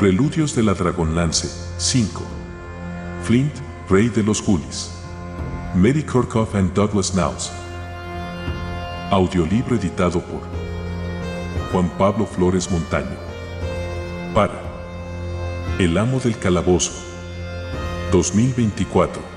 Preludios de la Dragonlance, 5. Flint, rey de los Ghulis. Mary Kurkoff and Douglas Knauss. Audiolibro editado por Juan Pablo Flores Montaño. Para El Amo del Calabozo, 2024.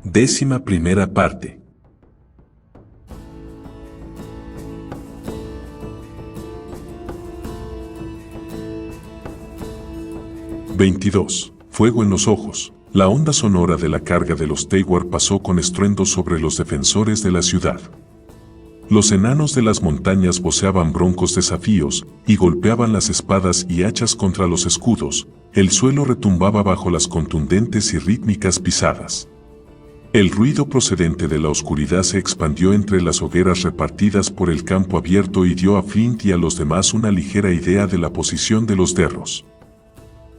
Décima primera parte. (22) Fuego en los ojos. La onda sonora de la carga de los Teiwar pasó con estruendo sobre los defensores de la ciudad. Los enanos de las montañas voceaban broncos desafíos y golpeaban las espadas y hachas contra los escudos. El suelo retumbaba bajo las contundentes y rítmicas pisadas. El ruido procedente de la oscuridad se expandió entre las hogueras repartidas por el campo abierto y dio a Flint y a los demás una ligera idea de la posición de los derros.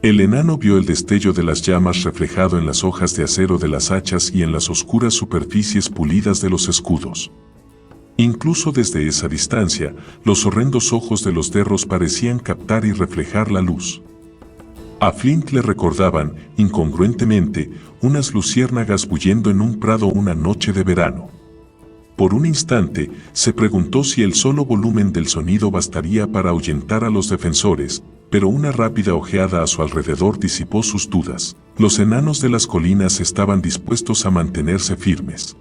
El enano vio el destello de las llamas reflejado en las hojas de acero de las hachas y en las oscuras superficies pulidas de los escudos. Incluso desde esa distancia, los horrendos ojos de los derros parecían captar y reflejar la luz. A Flint le recordaban, incongruentemente, unas luciérnagas bullendo en un prado una noche de verano. Por un instante, se preguntó si el solo volumen del sonido bastaría para ahuyentar a los defensores, pero una rápida ojeada a su alrededor disipó sus dudas. Los enanos de las colinas estaban dispuestos a mantenerse firmes.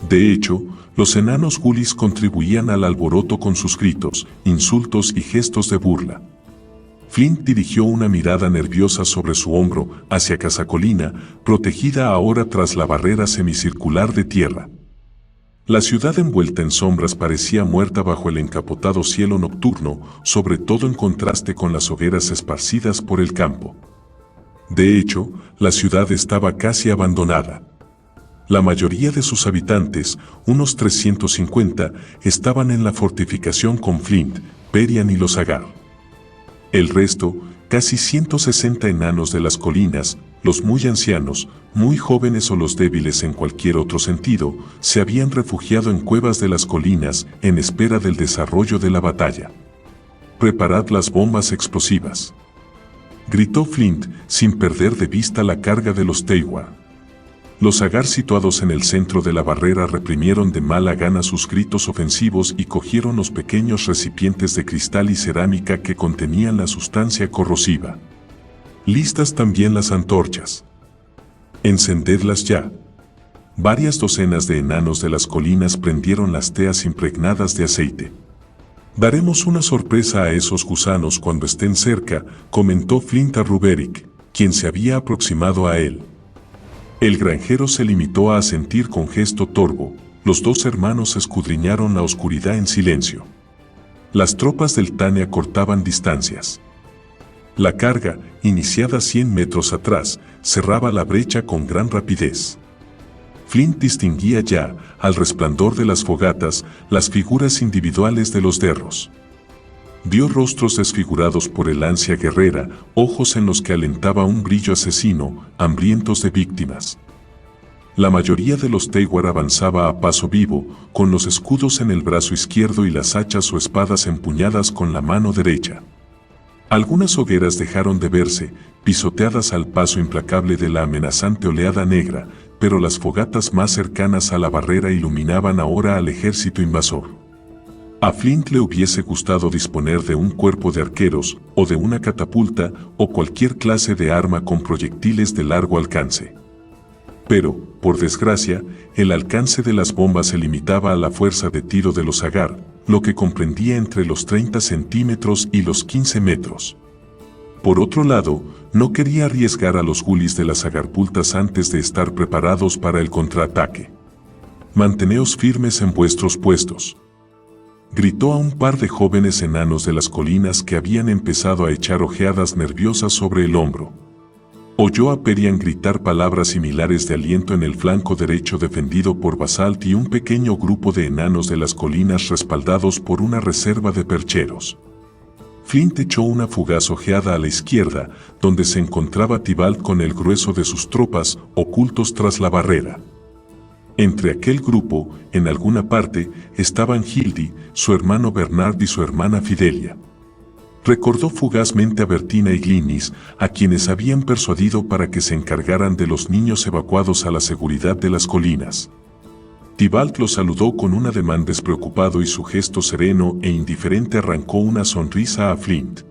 De hecho, los enanos Ghulis contribuían al alboroto con sus gritos, insultos y gestos de burla. Flint dirigió una mirada nerviosa sobre su hombro hacia Casacolina, protegida ahora tras la barrera semicircular de tierra. La ciudad envuelta en sombras parecía muerta bajo el encapotado cielo nocturno, sobre todo en contraste con las hogueras esparcidas por el campo. De hecho, la ciudad estaba casi abandonada. La mayoría de sus habitantes, unos 350, estaban en la fortificación con Flint, Perian y los Agar. El resto, casi 160 enanos de las colinas, los muy ancianos, muy jóvenes o los débiles en cualquier otro sentido, se habían refugiado en cuevas de las colinas en espera del desarrollo de la batalla. «Preparad las bombas explosivas», gritó Flint sin perder de vista la carga de los Teiwar. Los Agar situados en el centro de la barrera reprimieron de mala gana sus gritos ofensivos y cogieron los pequeños recipientes de cristal y cerámica que contenían la sustancia corrosiva. Listas también las antorchas. «Encendedlas ya». Varias docenas de enanos de las colinas prendieron las teas impregnadas de aceite. «Daremos una sorpresa a esos gusanos cuando estén cerca», comentó Flint a Ruberick, quien se había aproximado a él. El granjero se limitó a asentir con gesto torvo. Los dos hermanos escudriñaron la oscuridad en silencio. Las tropas del Tania cortaban distancias. La carga, iniciada 100 metros atrás, cerraba la brecha con gran rapidez. Flint distinguía ya, al resplandor de las fogatas, las figuras individuales de los derros. Vio rostros desfigurados por el ansia guerrera, ojos en los que alentaba un brillo asesino, hambrientos de víctimas. La mayoría de los Teiwar avanzaba a paso vivo, con los escudos en el brazo izquierdo y las hachas o espadas empuñadas con la mano derecha. Algunas hogueras dejaron de verse, pisoteadas al paso implacable de la amenazante oleada negra, pero las fogatas más cercanas a la barrera iluminaban ahora al ejército invasor. A Flint le hubiese gustado disponer de un cuerpo de arqueros, o de una catapulta, o cualquier clase de arma con proyectiles de largo alcance. Pero, por desgracia, el alcance de las bombas se limitaba a la fuerza de tiro de los Agar, lo que comprendía entre los 30 centímetros y los 15 metros. Por otro lado, no quería arriesgar a los Ghulis de las Agarpultas antes de estar preparados para el contraataque. «Manteneos firmes en vuestros puestos», gritó a un par de jóvenes enanos de las colinas que habían empezado a echar ojeadas nerviosas sobre el hombro. Oyó a Perian gritar palabras similares de aliento en el flanco derecho defendido por Basalt y un pequeño grupo de enanos de las colinas respaldados por una reserva de percheros. Flint echó una fugaz ojeada a la izquierda, donde se encontraba Tybalt con el grueso de sus tropas ocultos tras la barrera. Entre aquel grupo, en alguna parte, estaban Hildy, su hermano Bernard y su hermana Fidelia. Recordó fugazmente a Bertina y Glynis, a quienes habían persuadido para que se encargaran de los niños evacuados a la seguridad de las colinas. Tybalt lo saludó con un ademán despreocupado y su gesto sereno e indiferente arrancó una sonrisa a Flint.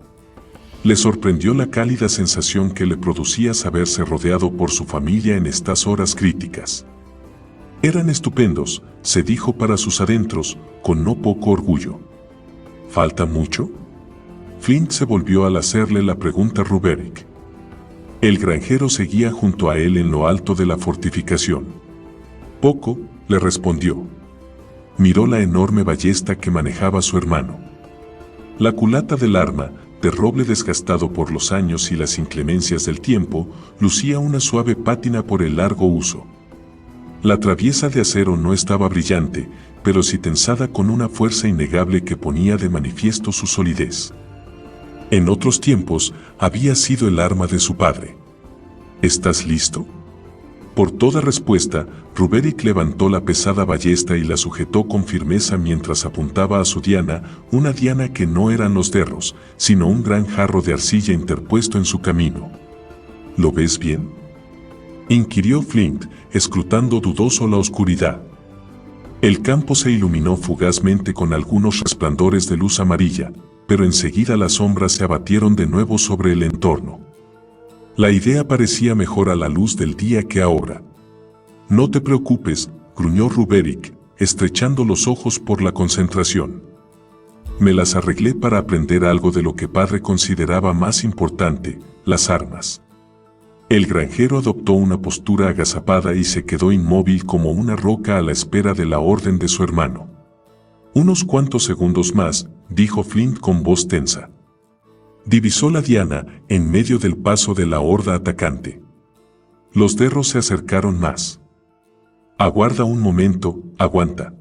Le sorprendió la cálida sensación que le producía saberse rodeado por su familia en estas horas críticas. Eran estupendos, se dijo para sus adentros, con no poco orgullo. ¿Falta mucho? Flint se volvió al hacerle la pregunta a Ruberick. El granjero seguía junto a él en lo alto de la fortificación. Poco, le respondió. Miró la enorme ballesta que manejaba su hermano. La culata del arma, de roble desgastado por los años y las inclemencias del tiempo, lucía una suave pátina por el largo uso. La traviesa de acero no estaba brillante, pero sí tensada con una fuerza innegable que ponía de manifiesto su solidez. En otros tiempos, había sido el arma de su padre. ¿Estás listo? Por toda respuesta, Ruberick levantó la pesada ballesta y la sujetó con firmeza mientras apuntaba a su diana, una diana que no eran los derros, sino un gran jarro de arcilla interpuesto en su camino. ¿Lo ves bien?, inquirió Flint, escrutando dudoso la oscuridad. El campo se iluminó fugazmente con algunos resplandores de luz amarilla, pero enseguida las sombras se abatieron de nuevo sobre el entorno. La idea parecía mejor a la luz del día que ahora. No te preocupes, gruñó Ruberick, estrechando los ojos por la concentración. Me las arreglé para aprender algo de lo que padre consideraba más importante, las armas. El granjero adoptó una postura agazapada y se quedó inmóvil como una roca a la espera de la orden de su hermano. Unos cuantos segundos más, dijo Flint con voz tensa. Divisó la diana en medio del paso de la horda atacante. Los derros se acercaron más. Aguarda un momento, aguanta.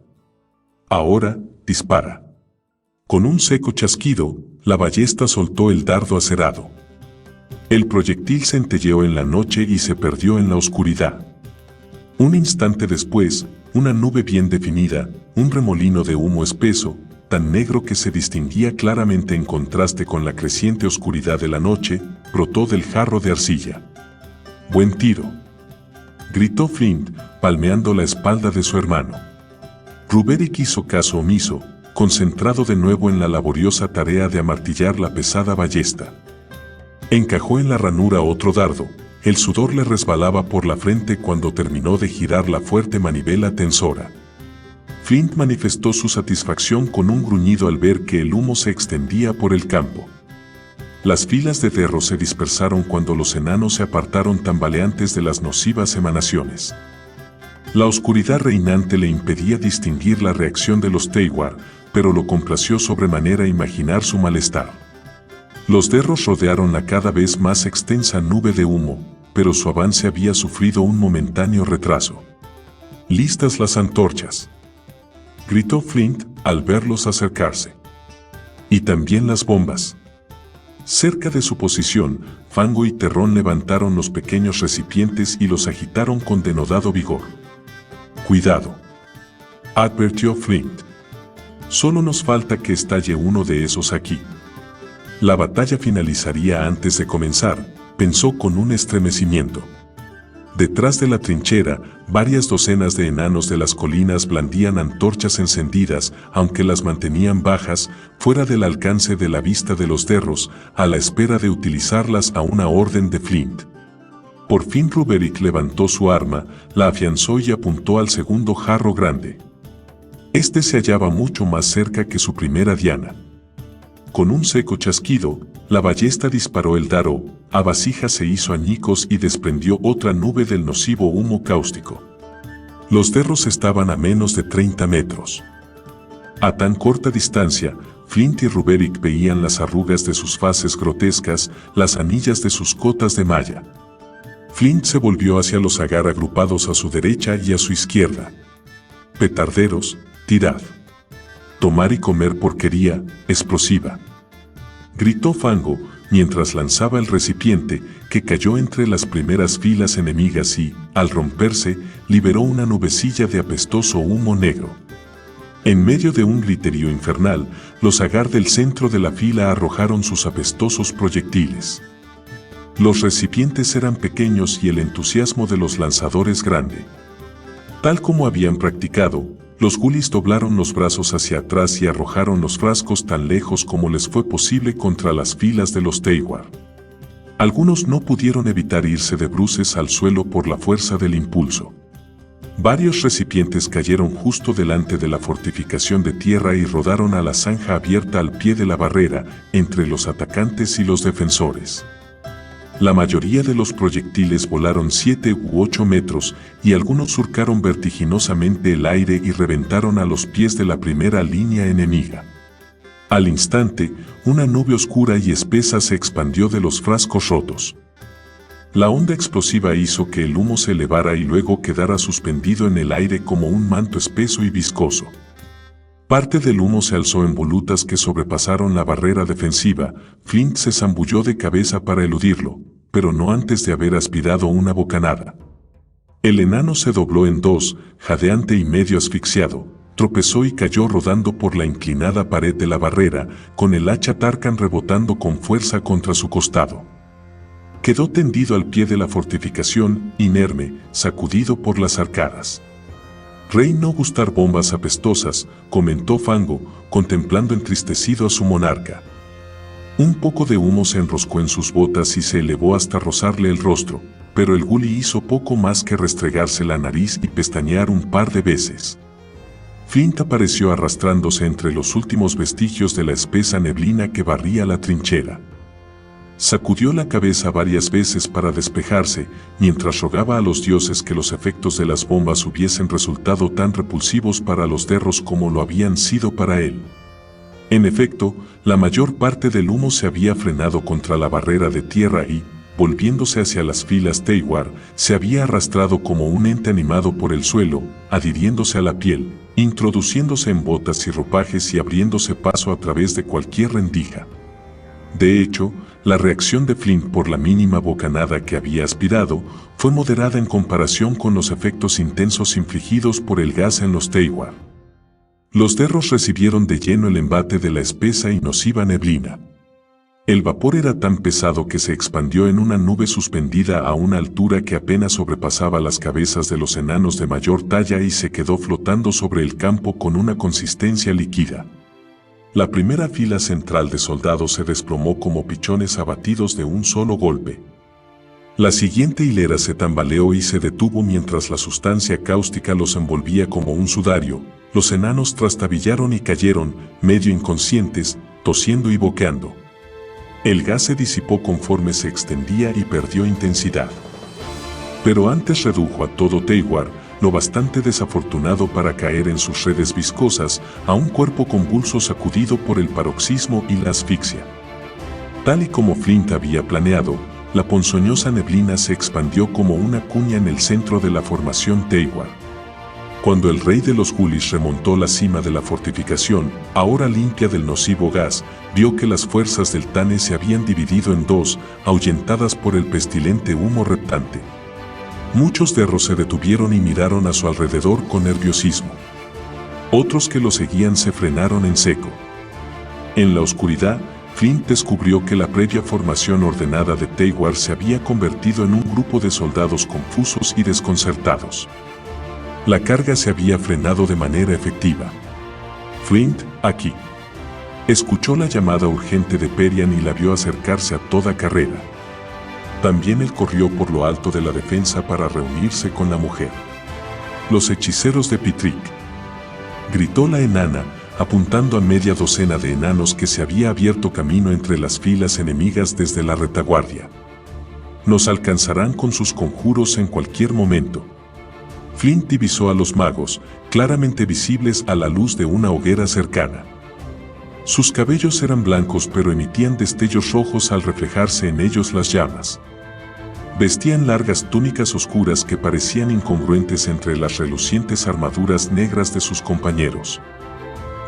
Ahora, dispara. Con un seco chasquido, la ballesta soltó el dardo acerado. El proyectil centelleó en la noche y se perdió en la oscuridad. Un instante después, una nube bien definida, un remolino de humo espeso, tan negro que se distinguía claramente en contraste con la creciente oscuridad de la noche, brotó del jarro de arcilla. «Buen tiro», gritó Flint, palmeando la espalda de su hermano. Ruberick hizo caso omiso, concentrado de nuevo en la laboriosa tarea de amartillar la pesada ballesta. Encajó en la ranura otro dardo. El sudor le resbalaba por la frente cuando terminó de girar la fuerte manivela tensora. Flint manifestó su satisfacción con un gruñido al ver que el humo se extendía por el campo. Las filas de derros se dispersaron cuando los enanos se apartaron tambaleantes de las nocivas emanaciones. La oscuridad reinante le impedía distinguir la reacción de los Teiwar, pero lo complació sobremanera imaginar su malestar. Los derros rodearon la cada vez más extensa nube de humo, pero su avance había sufrido un momentáneo retraso. «¡Listas las antorchas!», gritó Flint al verlos acercarse. «Y también las bombas». Cerca de su posición, Fango y Terrón levantaron los pequeños recipientes y los agitaron con denodado vigor. «Cuidado», advirtió Flint. «Solo nos falta que estalle uno de esos aquí». La batalla finalizaría antes de comenzar, pensó con un estremecimiento. Detrás de la trinchera, varias docenas de enanos de las colinas blandían antorchas encendidas, aunque las mantenían bajas, fuera del alcance de la vista de los derros, a la espera de utilizarlas a una orden de Flint. Por fin Ruberick levantó su arma, la afianzó y apuntó al segundo jarro grande. Este se hallaba mucho más cerca que su primera diana. Con un seco chasquido, la ballesta disparó el dardo, a vasija se hizo añicos y desprendió otra nube del nocivo humo cáustico. Los derros estaban a menos de 30 metros. A tan corta distancia, Flint y Ruberick veían las arrugas de sus faces grotescas, las anillas de sus cotas de malla. Flint se volvió hacia los Agar agrupados a su derecha y a su izquierda. Petarderos, tirad. Tomar y comer porquería, explosiva. Gritó Fango, mientras lanzaba el recipiente, que cayó entre las primeras filas enemigas y, al romperse, liberó una nubecilla de apestoso humo negro. En medio de un griterío infernal, los Agar del centro de la fila arrojaron sus apestosos proyectiles. Los recipientes eran pequeños y el entusiasmo de los lanzadores grande. Tal como habían practicado, los gulis doblaron los brazos hacia atrás y arrojaron los frascos tan lejos como les fue posible contra las filas de los Teiwar. Algunos no pudieron evitar irse de bruces al suelo por la fuerza del impulso. Varios recipientes cayeron justo delante de la fortificación de tierra y rodaron a la zanja abierta al pie de la barrera, entre los atacantes y los defensores. La mayoría de los proyectiles volaron 7 u 8 metros y algunos surcaron vertiginosamente el aire y reventaron a los pies de la primera línea enemiga. Al instante, una nube oscura y espesa se expandió de los frascos rotos. La onda explosiva hizo que el humo se elevara y luego quedara suspendido en el aire como un manto espeso y viscoso. Parte del humo se alzó en volutas que sobrepasaron la barrera defensiva. Flint se zambulló de cabeza para eludirlo, pero no antes de haber aspirado una bocanada. El enano se dobló en dos, jadeante y medio asfixiado, tropezó y cayó rodando por la inclinada pared de la barrera, con el hacha Tarkan rebotando con fuerza contra su costado. Quedó tendido al pie de la fortificación, inerme, sacudido por las arcadas. «Rey no gustar bombas apestosas», comentó Fango, contemplando entristecido a su monarca. Un poco de humo se enroscó en sus botas y se elevó hasta rozarle el rostro, pero el guli hizo poco más que restregarse la nariz y pestañear un par de veces. Flint apareció arrastrándose entre los últimos vestigios de la espesa neblina que barría la trinchera. Sacudió la cabeza varias veces para despejarse, mientras rogaba a los dioses que los efectos de las bombas hubiesen resultado tan repulsivos para los derros como lo habían sido para él. En efecto, la mayor parte del humo se había frenado contra la barrera de tierra y, volviéndose hacia las filas Teiwar, se había arrastrado como un ente animado por el suelo, adhiriéndose a la piel, introduciéndose en botas y ropajes y abriéndose paso a través de cualquier rendija. De hecho, la reacción de Flint por la mínima bocanada que había aspirado fue moderada en comparación con los efectos intensos infligidos por el gas en los Teiwar. Los derros recibieron de lleno el embate de la espesa y nociva neblina. El vapor era tan pesado que se expandió en una nube suspendida a una altura que apenas sobrepasaba las cabezas de los enanos de mayor talla y se quedó flotando sobre el campo con una consistencia líquida. La primera fila central de soldados se desplomó como pichones abatidos de un solo golpe. La siguiente hilera se tambaleó y se detuvo mientras la sustancia cáustica los envolvía como un sudario. Los enanos trastabillaron y cayeron, medio inconscientes, tosiendo y boqueando. El gas se disipó conforme se extendía y perdió intensidad. Pero antes redujo a todo Teiwar, lo bastante desafortunado para caer en sus redes viscosas, a un cuerpo convulso sacudido por el paroxismo y la asfixia. Tal y como Flint había planeado, la ponzoñosa neblina se expandió como una cuña en el centro de la formación Teiwar. Cuando el rey de los gulis remontó la cima de la fortificación, ahora limpia del nocivo gas, vio que las fuerzas del Tane se habían dividido en dos, ahuyentadas por el pestilente humo reptante. Muchos derros se detuvieron y miraron a su alrededor con nerviosismo. Otros que lo seguían se frenaron en seco. En la oscuridad, Flint descubrió que la previa formación ordenada de Teiwar se había convertido en un grupo de soldados confusos y desconcertados. La carga se había frenado de manera efectiva. «Flint, aquí». Escuchó la llamada urgente de Perian y la vio acercarse a toda carrera. También él corrió por lo alto de la defensa para reunirse con la mujer. «Los hechiceros de Pitrik», gritó la enana, apuntando a media docena de enanos que se había abierto camino entre las filas enemigas desde la retaguardia. «Nos alcanzarán con sus conjuros en cualquier momento». Flint divisó a los magos, claramente visibles a la luz de una hoguera cercana. Sus cabellos eran blancos pero emitían destellos rojos al reflejarse en ellos las llamas. Vestían largas túnicas oscuras que parecían incongruentes entre las relucientes armaduras negras de sus compañeros.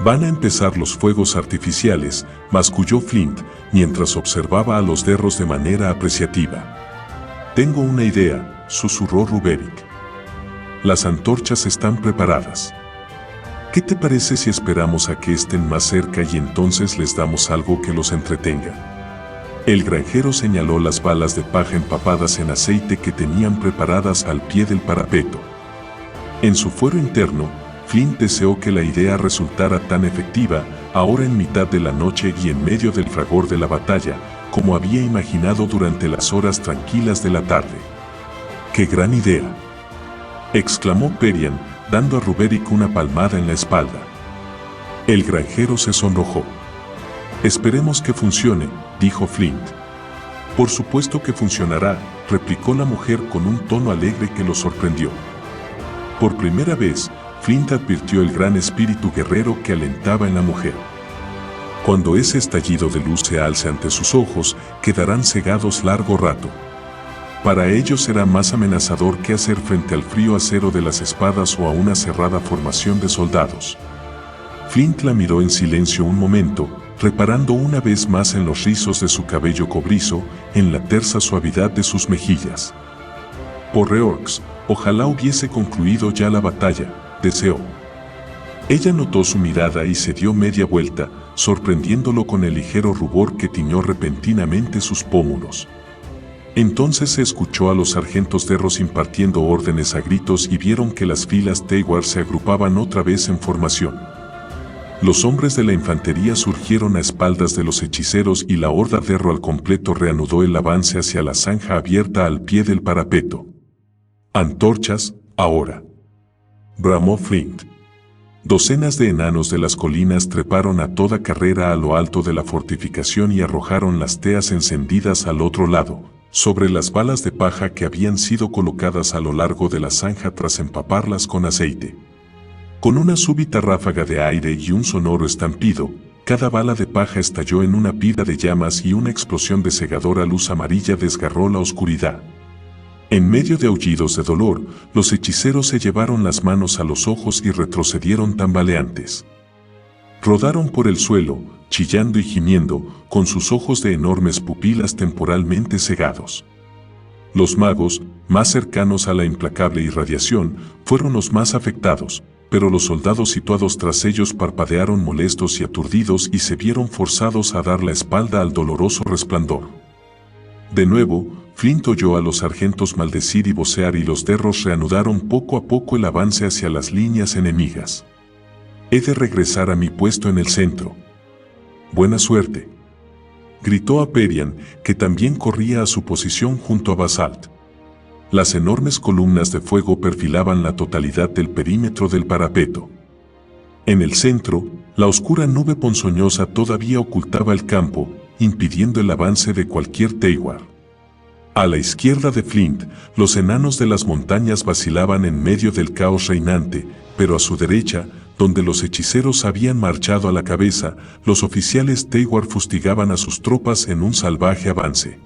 «Van a empezar los fuegos artificiales», masculló Flint, mientras observaba a los derros de manera apreciativa. «Tengo una idea», susurró Ruberick. «Las antorchas están preparadas. ¿Qué te parece si esperamos a que estén más cerca y entonces les damos algo que los entretenga?» El granjero señaló las balas de paja empapadas en aceite que tenían preparadas al pie del parapeto. En su fuero interno, Flint deseó que la idea resultara tan efectiva, ahora en mitad de la noche y en medio del fragor de la batalla, como había imaginado durante las horas tranquilas de la tarde. ¡Qué gran idea!, exclamó Perian, dando a Ruberick una palmada en la espalda. El granjero se sonrojó. «Esperemos que funcione», dijo Flint. «Por supuesto que funcionará», replicó la mujer con un tono alegre que lo sorprendió. Por primera vez, Flint advirtió el gran espíritu guerrero que alentaba en la mujer. Cuando ese estallido de luz se alce ante sus ojos, quedarán cegados largo rato. Para ellos será más amenazador que hacer frente al frío acero de las espadas o a una cerrada formación de soldados. Flint la miró en silencio un momento, reparando una vez más en los rizos de su cabello cobrizo, en la tersa suavidad de sus mejillas. «Por Reorx, ojalá hubiese concluido ya la batalla», deseó. Ella notó su mirada y se dio media vuelta, sorprendiéndolo con el ligero rubor que tiñó repentinamente sus pómulos. Entonces se escuchó a los sargentos derros impartiendo órdenes a gritos y vieron que las filas Teiwar se agrupaban otra vez en formación. Los hombres de la infantería surgieron a espaldas de los hechiceros y la horda derro al completo reanudó el avance hacia la zanja abierta al pie del parapeto. «Antorchas, ahora», bramó Flint. Docenas de enanos de las colinas treparon a toda carrera a lo alto de la fortificación y arrojaron las teas encendidas al otro lado, sobre las balas de paja que habían sido colocadas a lo largo de la zanja tras empaparlas con aceite. Con una súbita ráfaga de aire y un sonoro estampido, cada bala de paja estalló en una pila de llamas y una explosión de cegadora luz amarilla desgarró la oscuridad. En medio de aullidos de dolor, los hechiceros se llevaron las manos a los ojos y retrocedieron tambaleantes. Rodaron por el suelo, chillando y gimiendo, con sus ojos de enormes pupilas temporalmente cegados. Los magos, más cercanos a la implacable irradiación, fueron los más afectados, pero los soldados situados tras ellos parpadearon molestos y aturdidos y se vieron forzados a dar la espalda al doloroso resplandor. De nuevo, Flint oyó a los sargentos maldecir y vocear y los derros reanudaron poco a poco el avance hacia las líneas enemigas. «He de regresar a mi puesto en el centro. Buena suerte», gritó a Perian, que también corría a su posición junto a Basalt. Las enormes columnas de fuego perfilaban la totalidad del perímetro del parapeto. En el centro, la oscura nube ponzoñosa todavía ocultaba el campo, impidiendo el avance de cualquier Teiwar. A la izquierda de Flint, los enanos de las montañas vacilaban en medio del caos reinante, pero a su derecha, donde los hechiceros habían marchado a la cabeza, los oficiales Teiwar fustigaban a sus tropas en un salvaje avance.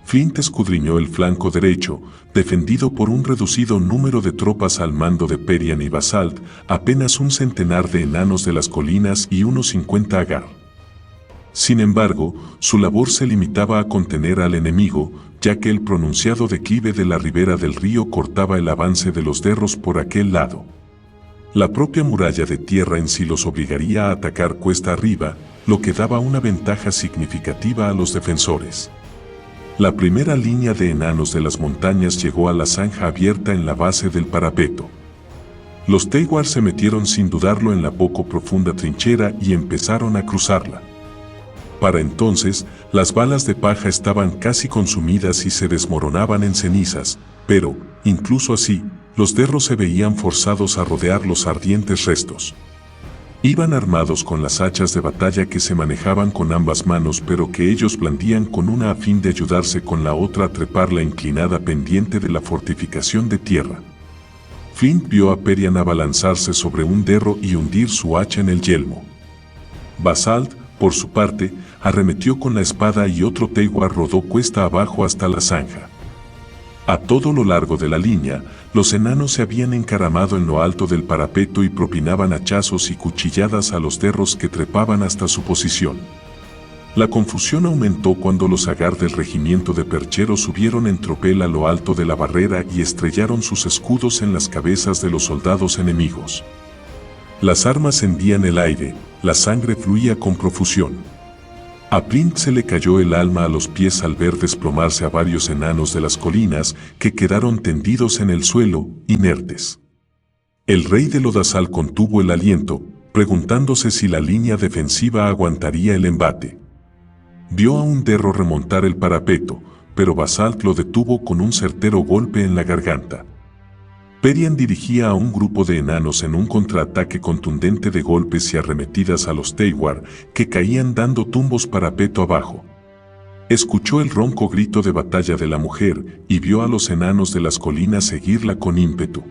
Flint escudriñó el flanco derecho, defendido por un reducido número de tropas al mando de Perian y Basalt, apenas un centenar de enanos de las colinas y unos 50 Agar. Sin embargo, su labor se limitaba a contener al enemigo, ya que el pronunciado declive de la ribera del río cortaba el avance de los derros por aquel lado. La propia muralla de tierra en sí los obligaría a atacar cuesta arriba, lo que daba una ventaja significativa a los defensores. La primera línea de enanos de las montañas llegó a la zanja abierta en la base del parapeto. Los Teiwar se metieron sin dudarlo en la poco profunda trinchera y empezaron a cruzarla. Para entonces, las balas de paja estaban casi consumidas y se desmoronaban en cenizas, pero, incluso así, los derros se veían forzados a rodear los ardientes restos. Iban armados con las hachas de batalla que se manejaban con ambas manos pero que ellos blandían con una a fin de ayudarse con la otra a trepar la inclinada pendiente de la fortificación de tierra. Flint vio a Perian abalanzarse sobre un derro y hundir su hacha en el yelmo. Basalt, por su parte, arremetió con la espada y otro Teiwar rodó cuesta abajo hasta la zanja. A todo lo largo de la línea, los enanos se habían encaramado en lo alto del parapeto y propinaban hachazos y cuchilladas a los derros que trepaban hasta su posición. La confusión aumentó cuando los Agar del regimiento de percheros subieron en tropel a lo alto de la barrera y estrellaron sus escudos en las cabezas de los soldados enemigos. Las armas hendían el aire, la sangre fluía con profusión. A Flint se le cayó el alma a los pies al ver desplomarse a varios enanos de las colinas que quedaron tendidos en el suelo, inertes. El rey de Lodazal contuvo el aliento, preguntándose si la línea defensiva aguantaría el embate. Vio a un derro remontar el parapeto, pero Basalt lo detuvo con un certero golpe en la garganta. Perian dirigía a un grupo de enanos en un contraataque contundente de golpes y arremetidas a los Teiwar, que caían dando tumbos parapeto abajo. Escuchó el ronco grito de batalla de la mujer y vio a los enanos de las colinas seguirla con ímpetu.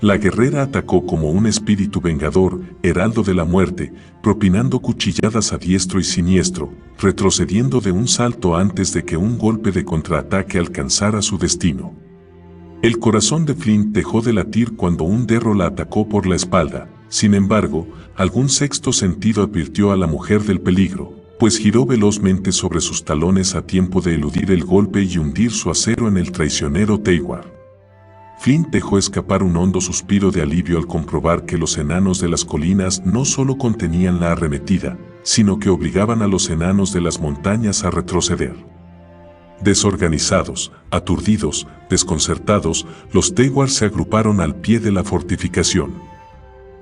La guerrera atacó como un espíritu vengador, heraldo de la muerte, propinando cuchilladas a diestro y siniestro, retrocediendo de un salto antes de que un golpe de contraataque alcanzara su destino. El corazón de Flint dejó de latir cuando un derro la atacó por la espalda. Sin embargo, algún sexto sentido advirtió a la mujer del peligro, pues giró velozmente sobre sus talones a tiempo de eludir el golpe y hundir su acero en el traicionero Teiwar. Flint dejó escapar un hondo suspiro de alivio al comprobar que los enanos de las colinas no solo contenían la arremetida, sino que obligaban a los enanos de las montañas a retroceder. Desorganizados, aturdidos, desconcertados, los Teiwar se agruparon al pie de la fortificación.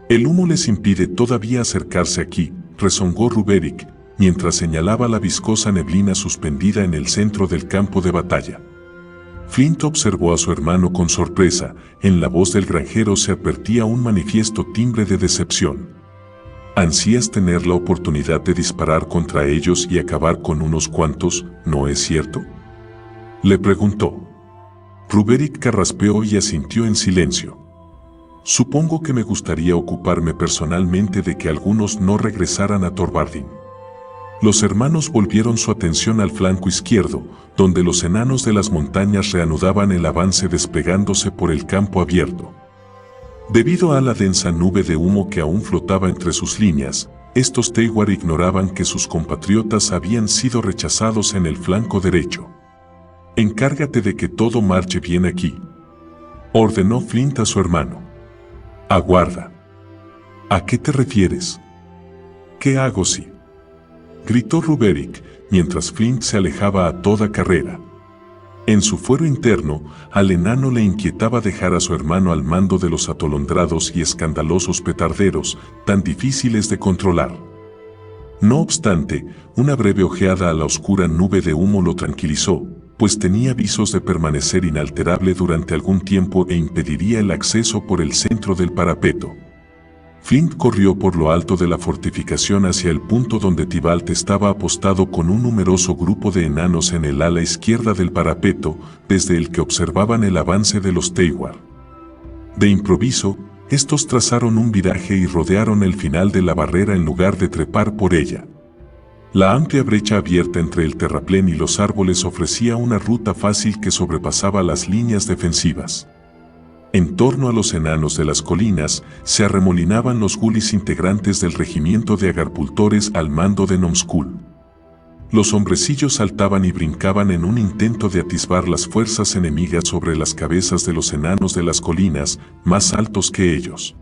El humo les impide todavía acercarse aquí, rezongó Ruberick, mientras señalaba la viscosa neblina suspendida en el centro del campo de batalla. Flint observó a su hermano con sorpresa. En la voz del granjero se advertía un manifiesto timbre de decepción. Ansías tener la oportunidad de disparar contra ellos y acabar con unos cuantos, ¿no es cierto?, le preguntó. Ruberick carraspeó y asintió en silencio. Supongo que me gustaría ocuparme personalmente de que algunos no regresaran a Torvardin. Los hermanos volvieron su atención al flanco izquierdo, donde los enanos de las montañas reanudaban el avance desplegándose por el campo abierto. Debido a la densa nube de humo que aún flotaba entre sus líneas, estos Teiwar ignoraban que sus compatriotas habían sido rechazados en el flanco derecho. «Encárgate de que todo marche bien aquí», ordenó Flint a su hermano. «Aguarda». «¿A qué te refieres?» «¿Qué hago si?», gritó Ruberick, mientras Flint se alejaba a toda carrera. En su fuero interno, al enano le inquietaba dejar a su hermano al mando de los atolondrados y escandalosos petarderos, tan difíciles de controlar. No obstante, una breve ojeada a la oscura nube de humo lo tranquilizó, pues tenía visos de permanecer inalterable durante algún tiempo e impediría el acceso por el centro del parapeto. Flint corrió por lo alto de la fortificación hacia el punto donde Tibalt estaba apostado con un numeroso grupo de enanos en el ala izquierda del parapeto, desde el que observaban el avance de los Teiwar. De improviso, estos trazaron un viraje y rodearon el final de la barrera en lugar de trepar por ella. La amplia brecha abierta entre el terraplén y los árboles ofrecía una ruta fácil que sobrepasaba las líneas defensivas. En torno a los enanos de las colinas se arremolinaban los gulis integrantes del regimiento de agarpultores al mando de Nomskul. Los hombrecillos saltaban y brincaban en un intento de atisbar las fuerzas enemigas sobre las cabezas de los enanos de las colinas, más altos que ellos.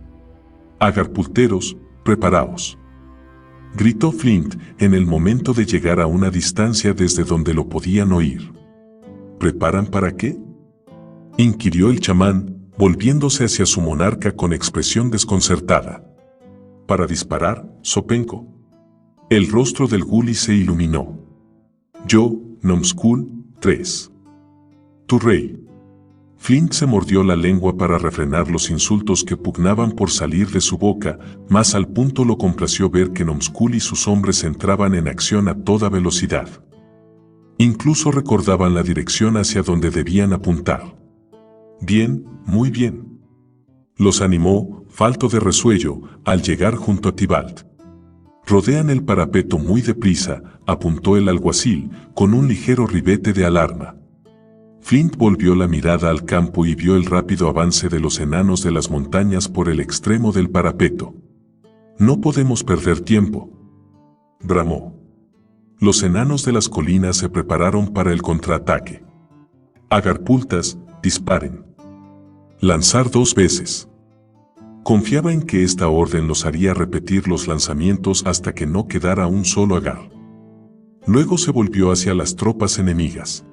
«Agarpulteros, preparaos», gritó Flint en el momento de llegar a una distancia desde donde lo podían oír. «¿Preparan para qué?», inquirió el chamán, volviéndose hacia su monarca con expresión desconcertada. «Para disparar, Sopenco». El rostro del guli se iluminó. «Yo, Nomskul, 3. Tu rey». Flint se mordió la lengua para refrenar los insultos que pugnaban por salir de su boca, mas al punto lo complació ver que Nomskul y sus hombres entraban en acción a toda velocidad. Incluso recordaban la dirección hacia donde debían apuntar. «Bien, muy bien», Los animó, falto de resuello, al llegar junto a Tybalt. Rodean el parapeto muy deprisa, apuntó el alguacil, con un ligero ribete de alarma. Flint volvió la mirada al campo y vio el rápido avance de los enanos de las montañas por el extremo del parapeto. «No podemos perder tiempo», bramó. Los enanos de las colinas se prepararon para el contraataque. «Agarpultas, disparen». Lanzar 2 veces. Confiaba en que esta orden los haría repetir los lanzamientos hasta que no quedara un solo agar. Luego se volvió hacia las tropas enemigas.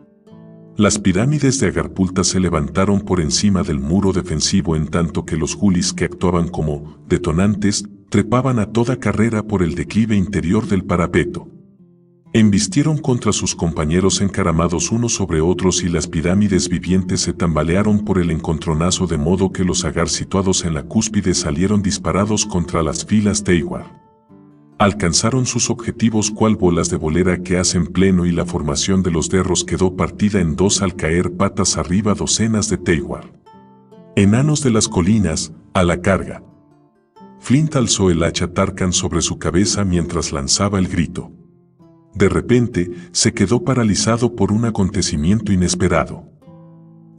Las pirámides de Agarpultas se levantaron por encima del muro defensivo en tanto que los gulis que actuaban como detonantes trepaban a toda carrera por el declive interior del parapeto. Embistieron contra sus compañeros encaramados unos sobre otros y las pirámides vivientes se tambalearon por el encontronazo de modo que los agar situados en la cúspide salieron disparados contra las filas Teiwar. Alcanzaron sus objetivos cual bolas de bolera que hacen pleno y la formación de los derros quedó partida en 2 al caer patas arriba docenas de Teiwar. Enanos de las colinas, a la carga. Flint alzó el hacha Tarkan sobre su cabeza mientras lanzaba el grito. De repente, se quedó paralizado por un acontecimiento inesperado.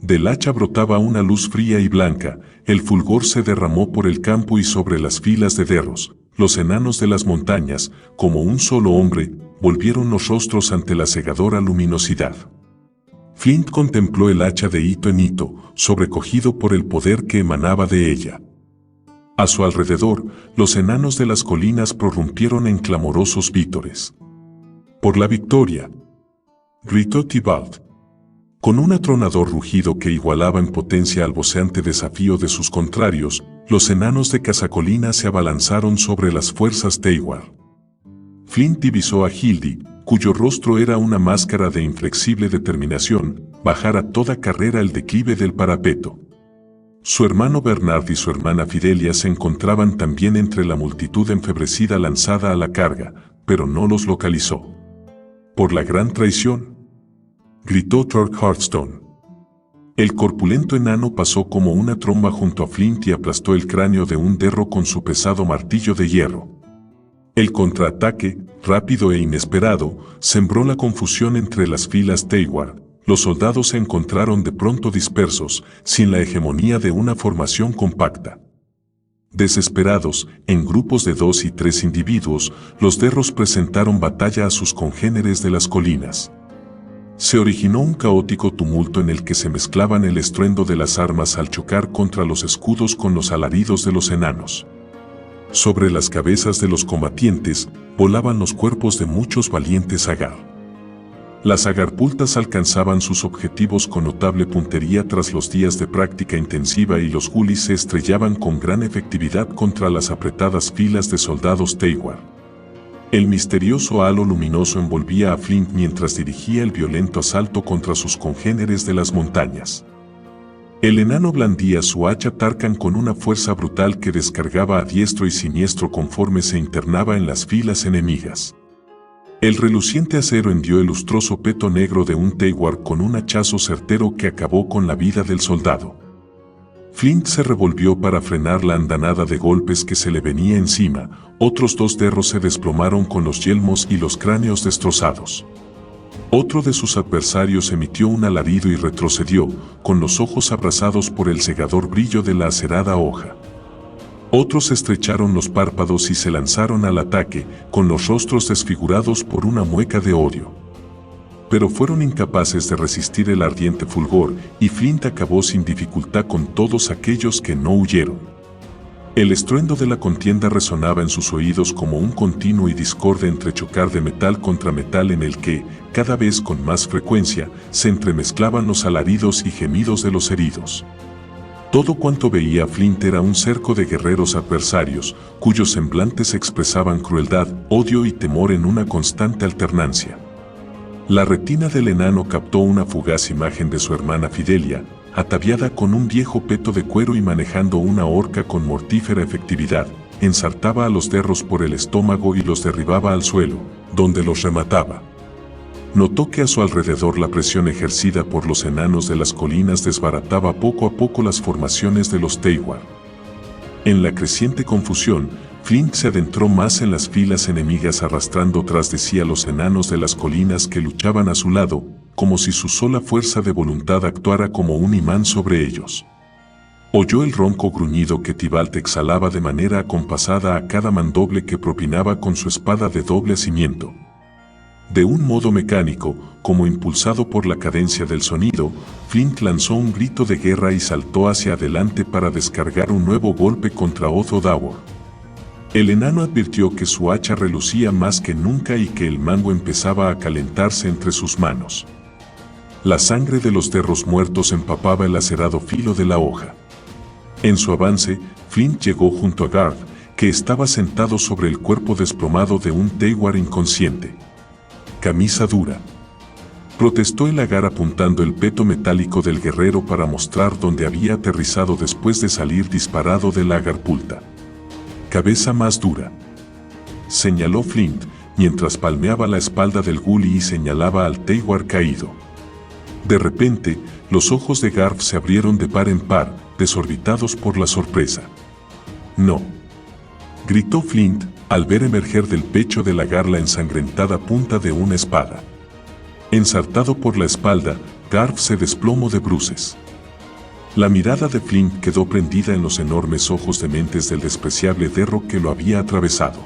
Del hacha brotaba una luz fría y blanca, el fulgor se derramó por el campo y sobre las filas de derros. Los enanos de las montañas, como un solo hombre, volvieron los rostros ante la cegadora luminosidad. Flint contempló el hacha de hito en hito, sobrecogido por el poder que emanaba de ella. A su alrededor, los enanos de las colinas prorrumpieron en clamorosos vítores. «Por la victoria», gritó Tybalt. Con un atronador rugido que igualaba en potencia al voceante desafío de sus contrarios, los enanos de Casacolina se abalanzaron sobre las fuerzas Teiwar. Flint divisó a Hildy, cuyo rostro era una máscara de inflexible determinación, bajar a toda carrera el declive del parapeto. Su hermano Bernard y su hermana Fidelia se encontraban también entre la multitud enfebrecida lanzada a la carga, pero no los localizó. «Por la gran traición», gritó Thor Hearthstone. El corpulento enano pasó como una tromba junto a Flint y aplastó el cráneo de un derro con su pesado martillo de hierro. El contraataque, rápido e inesperado, sembró la confusión entre las filas Teiwar. Los soldados se encontraron de pronto dispersos, sin la hegemonía de una formación compacta. Desesperados, en grupos de 2 y 3 individuos, los derros presentaron batalla a sus congéneres de las colinas. Se originó un caótico tumulto en el que se mezclaban el estruendo de las armas al chocar contra los escudos con los alaridos de los enanos. Sobre las cabezas de los combatientes, volaban los cuerpos de muchos valientes agar. Las agarpultas alcanzaban sus objetivos con notable puntería tras los días de práctica intensiva y los gulis se estrellaban con gran efectividad contra las apretadas filas de soldados Teiwar. El misterioso halo luminoso envolvía a Flint mientras dirigía el violento asalto contra sus congéneres de las montañas. El enano blandía su hacha Tarkan con una fuerza brutal que descargaba a diestro y siniestro conforme se internaba en las filas enemigas. El reluciente acero hendió el lustroso peto negro de un Teiwar con un hachazo certero que acabó con la vida del soldado. Flint se revolvió para frenar la andanada de golpes que se le venía encima. Otros 2 derros se desplomaron con los yelmos y los cráneos destrozados. Otro de sus adversarios emitió un alarido y retrocedió, con los ojos abrasados por el cegador brillo de la acerada hoja. Otros estrecharon los párpados y se lanzaron al ataque, con los rostros desfigurados por una mueca de odio. Pero fueron incapaces de resistir el ardiente fulgor, y Flint acabó sin dificultad con todos aquellos que no huyeron. El estruendo de la contienda resonaba en sus oídos como un continuo y discorde entrechocar de metal contra metal en el que, cada vez con más frecuencia, se entremezclaban los alaridos y gemidos de los heridos. Todo cuanto veía Flint era un cerco de guerreros adversarios, cuyos semblantes expresaban crueldad, odio y temor en una constante alternancia. La retina del enano captó una fugaz imagen de su hermana Fidelia, ataviada con un viejo peto de cuero y manejando una horca con mortífera efectividad, ensartaba a los derros por el estómago y los derribaba al suelo, donde los remataba. Notó que a su alrededor la presión ejercida por los enanos de las colinas desbarataba poco a poco las formaciones de los Teiwar. En la creciente confusión, Flint se adentró más en las filas enemigas arrastrando tras de sí a los enanos de las colinas que luchaban a su lado, como si su sola fuerza de voluntad actuara como un imán sobre ellos. Oyó el ronco gruñido que Tybalt exhalaba de manera acompasada a cada mandoble que propinaba con su espada de doble asimiento. De un modo mecánico, como impulsado por la cadencia del sonido, Flint lanzó un grito de guerra y saltó hacia adelante para descargar un nuevo golpe contra Othrodawr. El enano advirtió que su hacha relucía más que nunca y que el mango empezaba a calentarse entre sus manos. La sangre de los derros muertos empapaba el acerado filo de la hoja. En su avance, Flint llegó junto a Garth, que estaba sentado sobre el cuerpo desplomado de un Teiwar inconsciente. «Camisa dura», protestó el Agar apuntando el peto metálico del guerrero para mostrar dónde había aterrizado después de salir disparado de la Agarpulta. «Cabeza más dura», señaló Flint, mientras palmeaba la espalda del gully y señalaba al Teiwar caído. De repente, los ojos de Garth se abrieron de par en par, desorbitados por la sorpresa. «No», gritó Flint, al ver emerger del pecho del Agar la ensangrentada punta de una espada. Ensartado por la espalda, Garth se desplomó de bruces. La mirada de Flint quedó prendida en los enormes ojos dementes del despreciable derro que lo había atravesado.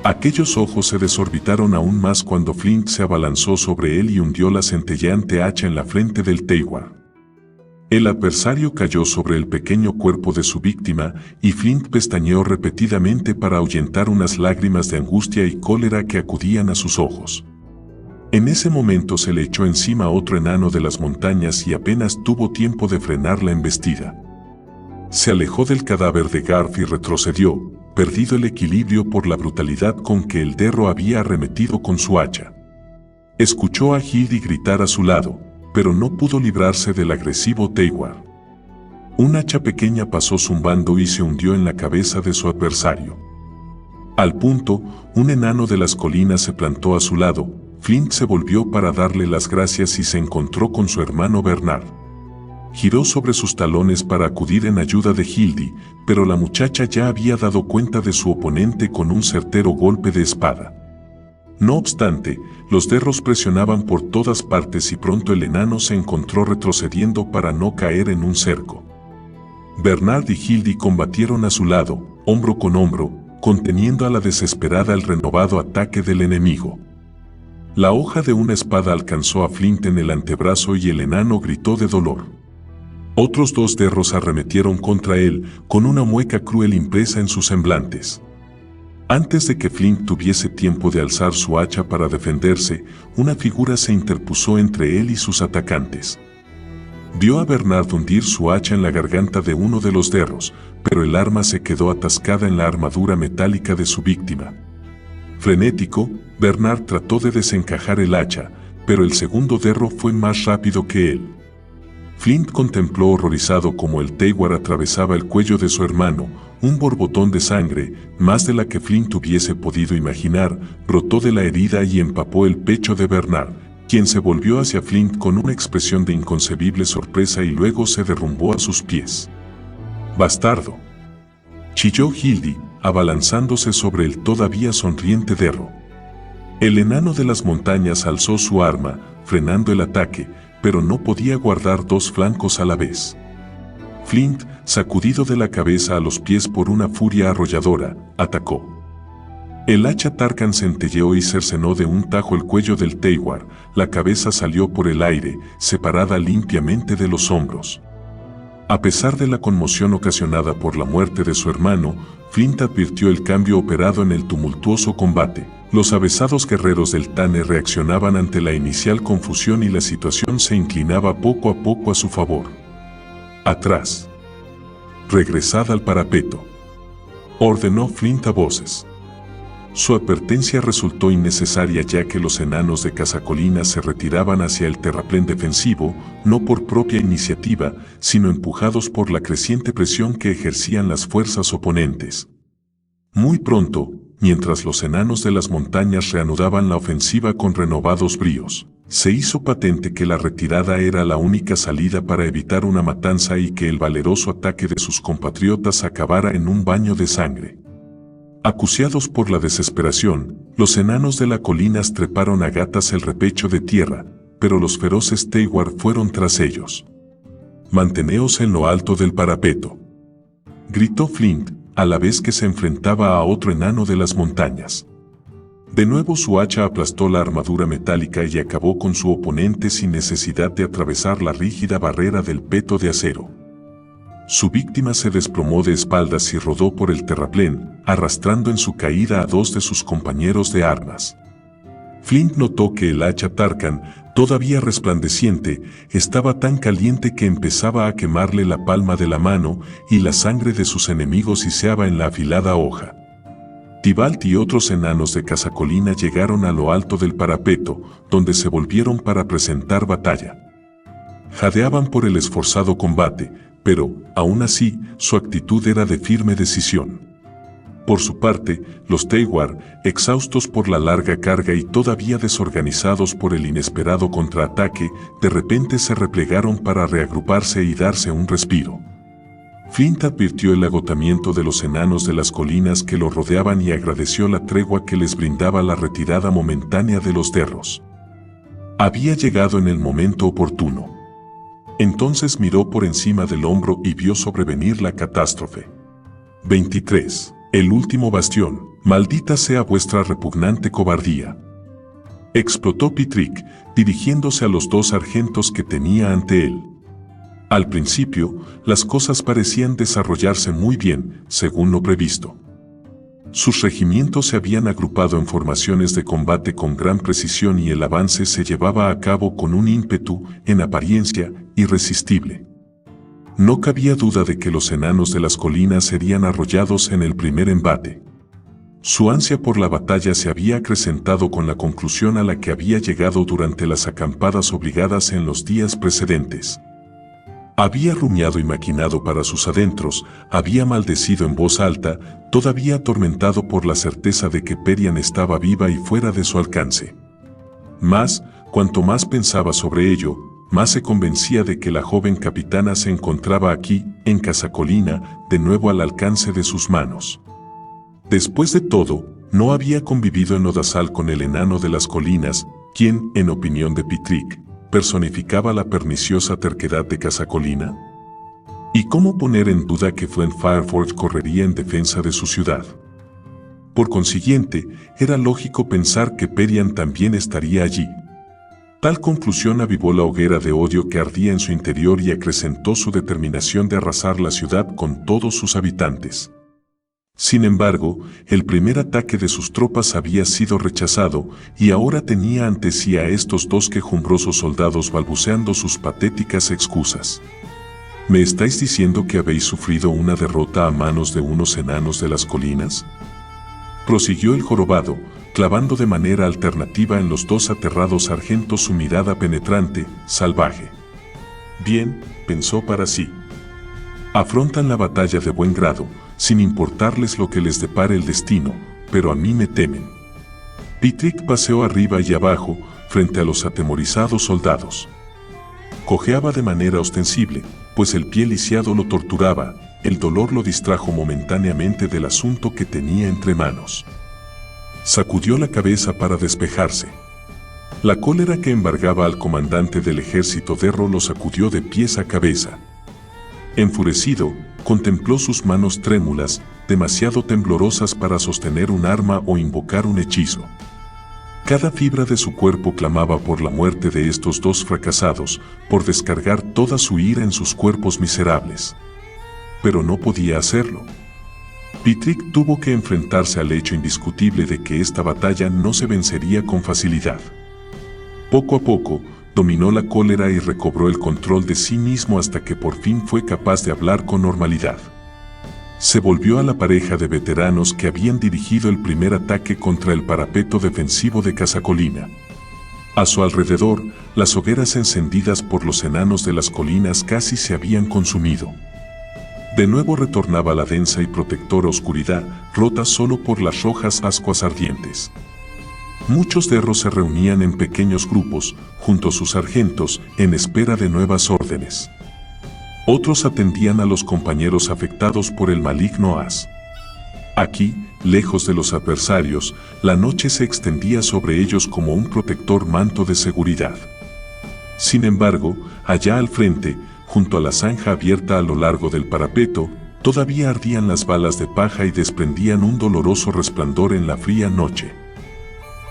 Aquellos ojos se desorbitaron aún más cuando Flint se abalanzó sobre él y hundió la centelleante hacha en la frente del Teiwar. El adversario cayó sobre el pequeño cuerpo de su víctima y Flint pestañeó repetidamente para ahuyentar unas lágrimas de angustia y cólera que acudían a sus ojos. En ese momento se le echó encima otro enano de las montañas y apenas tuvo tiempo de frenar la embestida. Se alejó del cadáver de Garth y retrocedió, perdido el equilibrio por la brutalidad con que el derro había arremetido con su hacha. Escuchó a Hildy gritar a su lado, pero no pudo librarse del agresivo Teiwar. Un hacha pequeña pasó zumbando y se hundió en la cabeza de su adversario. Al punto, un enano de las colinas se plantó a su lado. Flint se volvió para darle las gracias y se encontró con su hermano Bernard. Giró sobre sus talones para acudir en ayuda de Hildy, pero la muchacha ya había dado cuenta de su oponente con un certero golpe de espada. No obstante, los derros presionaban por todas partes y pronto el enano se encontró retrocediendo para no caer en un cerco. Bernard y Hildy combatieron a su lado, hombro con hombro, conteniendo a la desesperada el renovado ataque del enemigo. La hoja de una espada alcanzó a Flint en el antebrazo y el enano gritó de dolor. Otros dos derros arremetieron contra él, con una mueca cruel impresa en sus semblantes. Antes de que Flint tuviese tiempo de alzar su hacha para defenderse, una figura se interpuso entre él y sus atacantes. Vio a Bernard hundir su hacha en la garganta de uno de los derros, pero el arma se quedó atascada en la armadura metálica de su víctima. Frenético, Bernard trató de desencajar el hacha, pero el segundo derro fue más rápido que él. Flint contempló horrorizado cómo el Teiwar atravesaba el cuello de su hermano. Un borbotón de sangre, más de la que Flint hubiese podido imaginar, brotó de la herida y empapó el pecho de Bernard, quien se volvió hacia Flint con una expresión de inconcebible sorpresa y luego se derrumbó a sus pies. «¡Bastardo!», chilló Hildy, abalanzándose sobre el todavía sonriente derro. El enano de las montañas alzó su arma, frenando el ataque, pero no podía guardar dos flancos a la vez. Flint, sacudido de la cabeza a los pies por una furia arrolladora, atacó. El hacha Tarkan centelleó y cercenó de un tajo el cuello del Teiwar. La cabeza salió por el aire, separada limpiamente de los hombros. A pesar de la conmoción ocasionada por la muerte de su hermano, Flint advirtió el cambio operado en el tumultuoso combate. Los avesados guerreros del Tane reaccionaban ante la inicial confusión y la situación se inclinaba poco a poco a su favor. «Atrás. Regresad al parapeto», ordenó Flint a voces. Su advertencia resultó innecesaria ya que los enanos de Cazacolina se retiraban hacia el terraplén defensivo, no por propia iniciativa, sino empujados por la creciente presión que ejercían las fuerzas oponentes. Muy pronto, mientras los enanos de las montañas reanudaban la ofensiva con renovados bríos, Se hizo patente que la retirada era la única salida para evitar una matanza y que el valeroso ataque de sus compatriotas acabara en un baño de sangre. Acuciados por la desesperación, los enanos de las colinas treparon a gatas el repecho de tierra, pero los feroces Teiwar fueron tras ellos. «Manteneos en lo alto del parapeto», gritó Flint, a la vez que se enfrentaba a otro enano de las montañas. De nuevo su hacha aplastó la armadura metálica y acabó con su oponente sin necesidad de atravesar la rígida barrera del peto de acero. Su víctima se desplomó de espaldas y rodó por el terraplén, arrastrando en su caída a dos de sus compañeros de armas. Flint notó que el hacha Tarkan, todavía resplandeciente, estaba tan caliente que empezaba a quemarle la palma de la mano y la sangre de sus enemigos hiceaba en la afilada hoja. Tibalt y otros enanos de Casacolina llegaron a lo alto del parapeto, donde se volvieron para presentar batalla. Jadeaban por el esforzado combate, pero, aún así, su actitud era de firme decisión. Por su parte, los Teiwar, exhaustos por la larga carga y todavía desorganizados por el inesperado contraataque, de repente se replegaron para reagruparse y darse un respiro. Flint advirtió el agotamiento de los enanos de las colinas que lo rodeaban y agradeció la tregua que les brindaba la retirada momentánea de los derros. Había llegado en el momento oportuno. Entonces miró por encima del hombro y vio sobrevenir la catástrofe. 23. El último bastión. Maldita sea vuestra repugnante cobardía. Explotó Pitrick, dirigiéndose a los dos sargentos que tenía ante él. Al principio, las cosas parecían desarrollarse muy bien, según lo previsto. Sus regimientos se habían agrupado en formaciones de combate con gran precisión y el avance se llevaba a cabo con un ímpetu, en apariencia, irresistible. No cabía duda de que los enanos de las colinas serían arrollados en el primer embate. Su ansia por la batalla se había acrecentado con la conclusión a la que había llegado durante las acampadas obligadas en los días precedentes. Había rumiado y maquinado para sus adentros, había maldecido en voz alta, todavía atormentado por la certeza de que Perian estaba viva y fuera de su alcance. Mas, cuanto más pensaba sobre ello, más se convencía de que la joven capitana se encontraba aquí, en Casacolina, de nuevo al alcance de sus manos. Después de todo, ¿no había convivido en Odasal con el enano de las colinas, quien, en opinión de Pitrick, personificaba la perniciosa terquedad de Casacolina? ¿Y cómo poner en duda que Flint Fireford correría en defensa de su ciudad? Por consiguiente, era lógico pensar que Perian también estaría allí. Tal conclusión avivó la hoguera de odio que ardía en su interior y acrecentó su determinación de arrasar la ciudad con todos sus habitantes. Sin embargo, el primer ataque de sus tropas había sido rechazado y ahora tenía ante sí a estos dos quejumbrosos soldados balbuceando sus patéticas excusas. ¿Me estáis diciendo que habéis sufrido una derrota a manos de unos enanos de las colinas?, prosiguió el jorobado, clavando de manera alternativa en los dos aterrados sargentos su mirada penetrante, salvaje. Bien, pensó para sí. Afrontan la batalla de buen grado, sin importarles lo que les depare el destino, pero a mí me temen. Pitrick paseó arriba y abajo, frente a los atemorizados soldados. Cojeaba de manera ostensible, pues el pie lisiado lo torturaba, el dolor lo distrajo momentáneamente del asunto que tenía entre manos. Sacudió la cabeza para despejarse. La cólera que embargaba al comandante del ejército Derro lo sacudió de pies a cabeza. Enfurecido, contempló sus manos trémulas, demasiado temblorosas para sostener un arma o invocar un hechizo. Cada fibra de su cuerpo clamaba por la muerte de estos dos fracasados, por descargar toda su ira en sus cuerpos miserables. Pero no podía hacerlo. Pitrick tuvo que enfrentarse al hecho indiscutible de que esta batalla no se vencería con facilidad. Poco a poco, dominó la cólera y recobró el control de sí mismo hasta que por fin fue capaz de hablar con normalidad. Se volvió a la pareja de veteranos que habían dirigido el primer ataque contra el parapeto defensivo de Casacolina. A su alrededor, las hogueras encendidas por los enanos de las colinas casi se habían consumido. De nuevo retornaba la densa y protectora oscuridad, rota solo por las rojas ascuas ardientes. Muchos derros se reunían en pequeños grupos, junto a sus sargentos, en espera de nuevas órdenes. Otros atendían a los compañeros afectados por el maligno as. Aquí, lejos de los adversarios, la noche se extendía sobre ellos como un protector manto de seguridad. Sin embargo, allá al frente, junto a la zanja abierta a lo largo del parapeto, todavía ardían las balas de paja y desprendían un doloroso resplandor en la fría noche.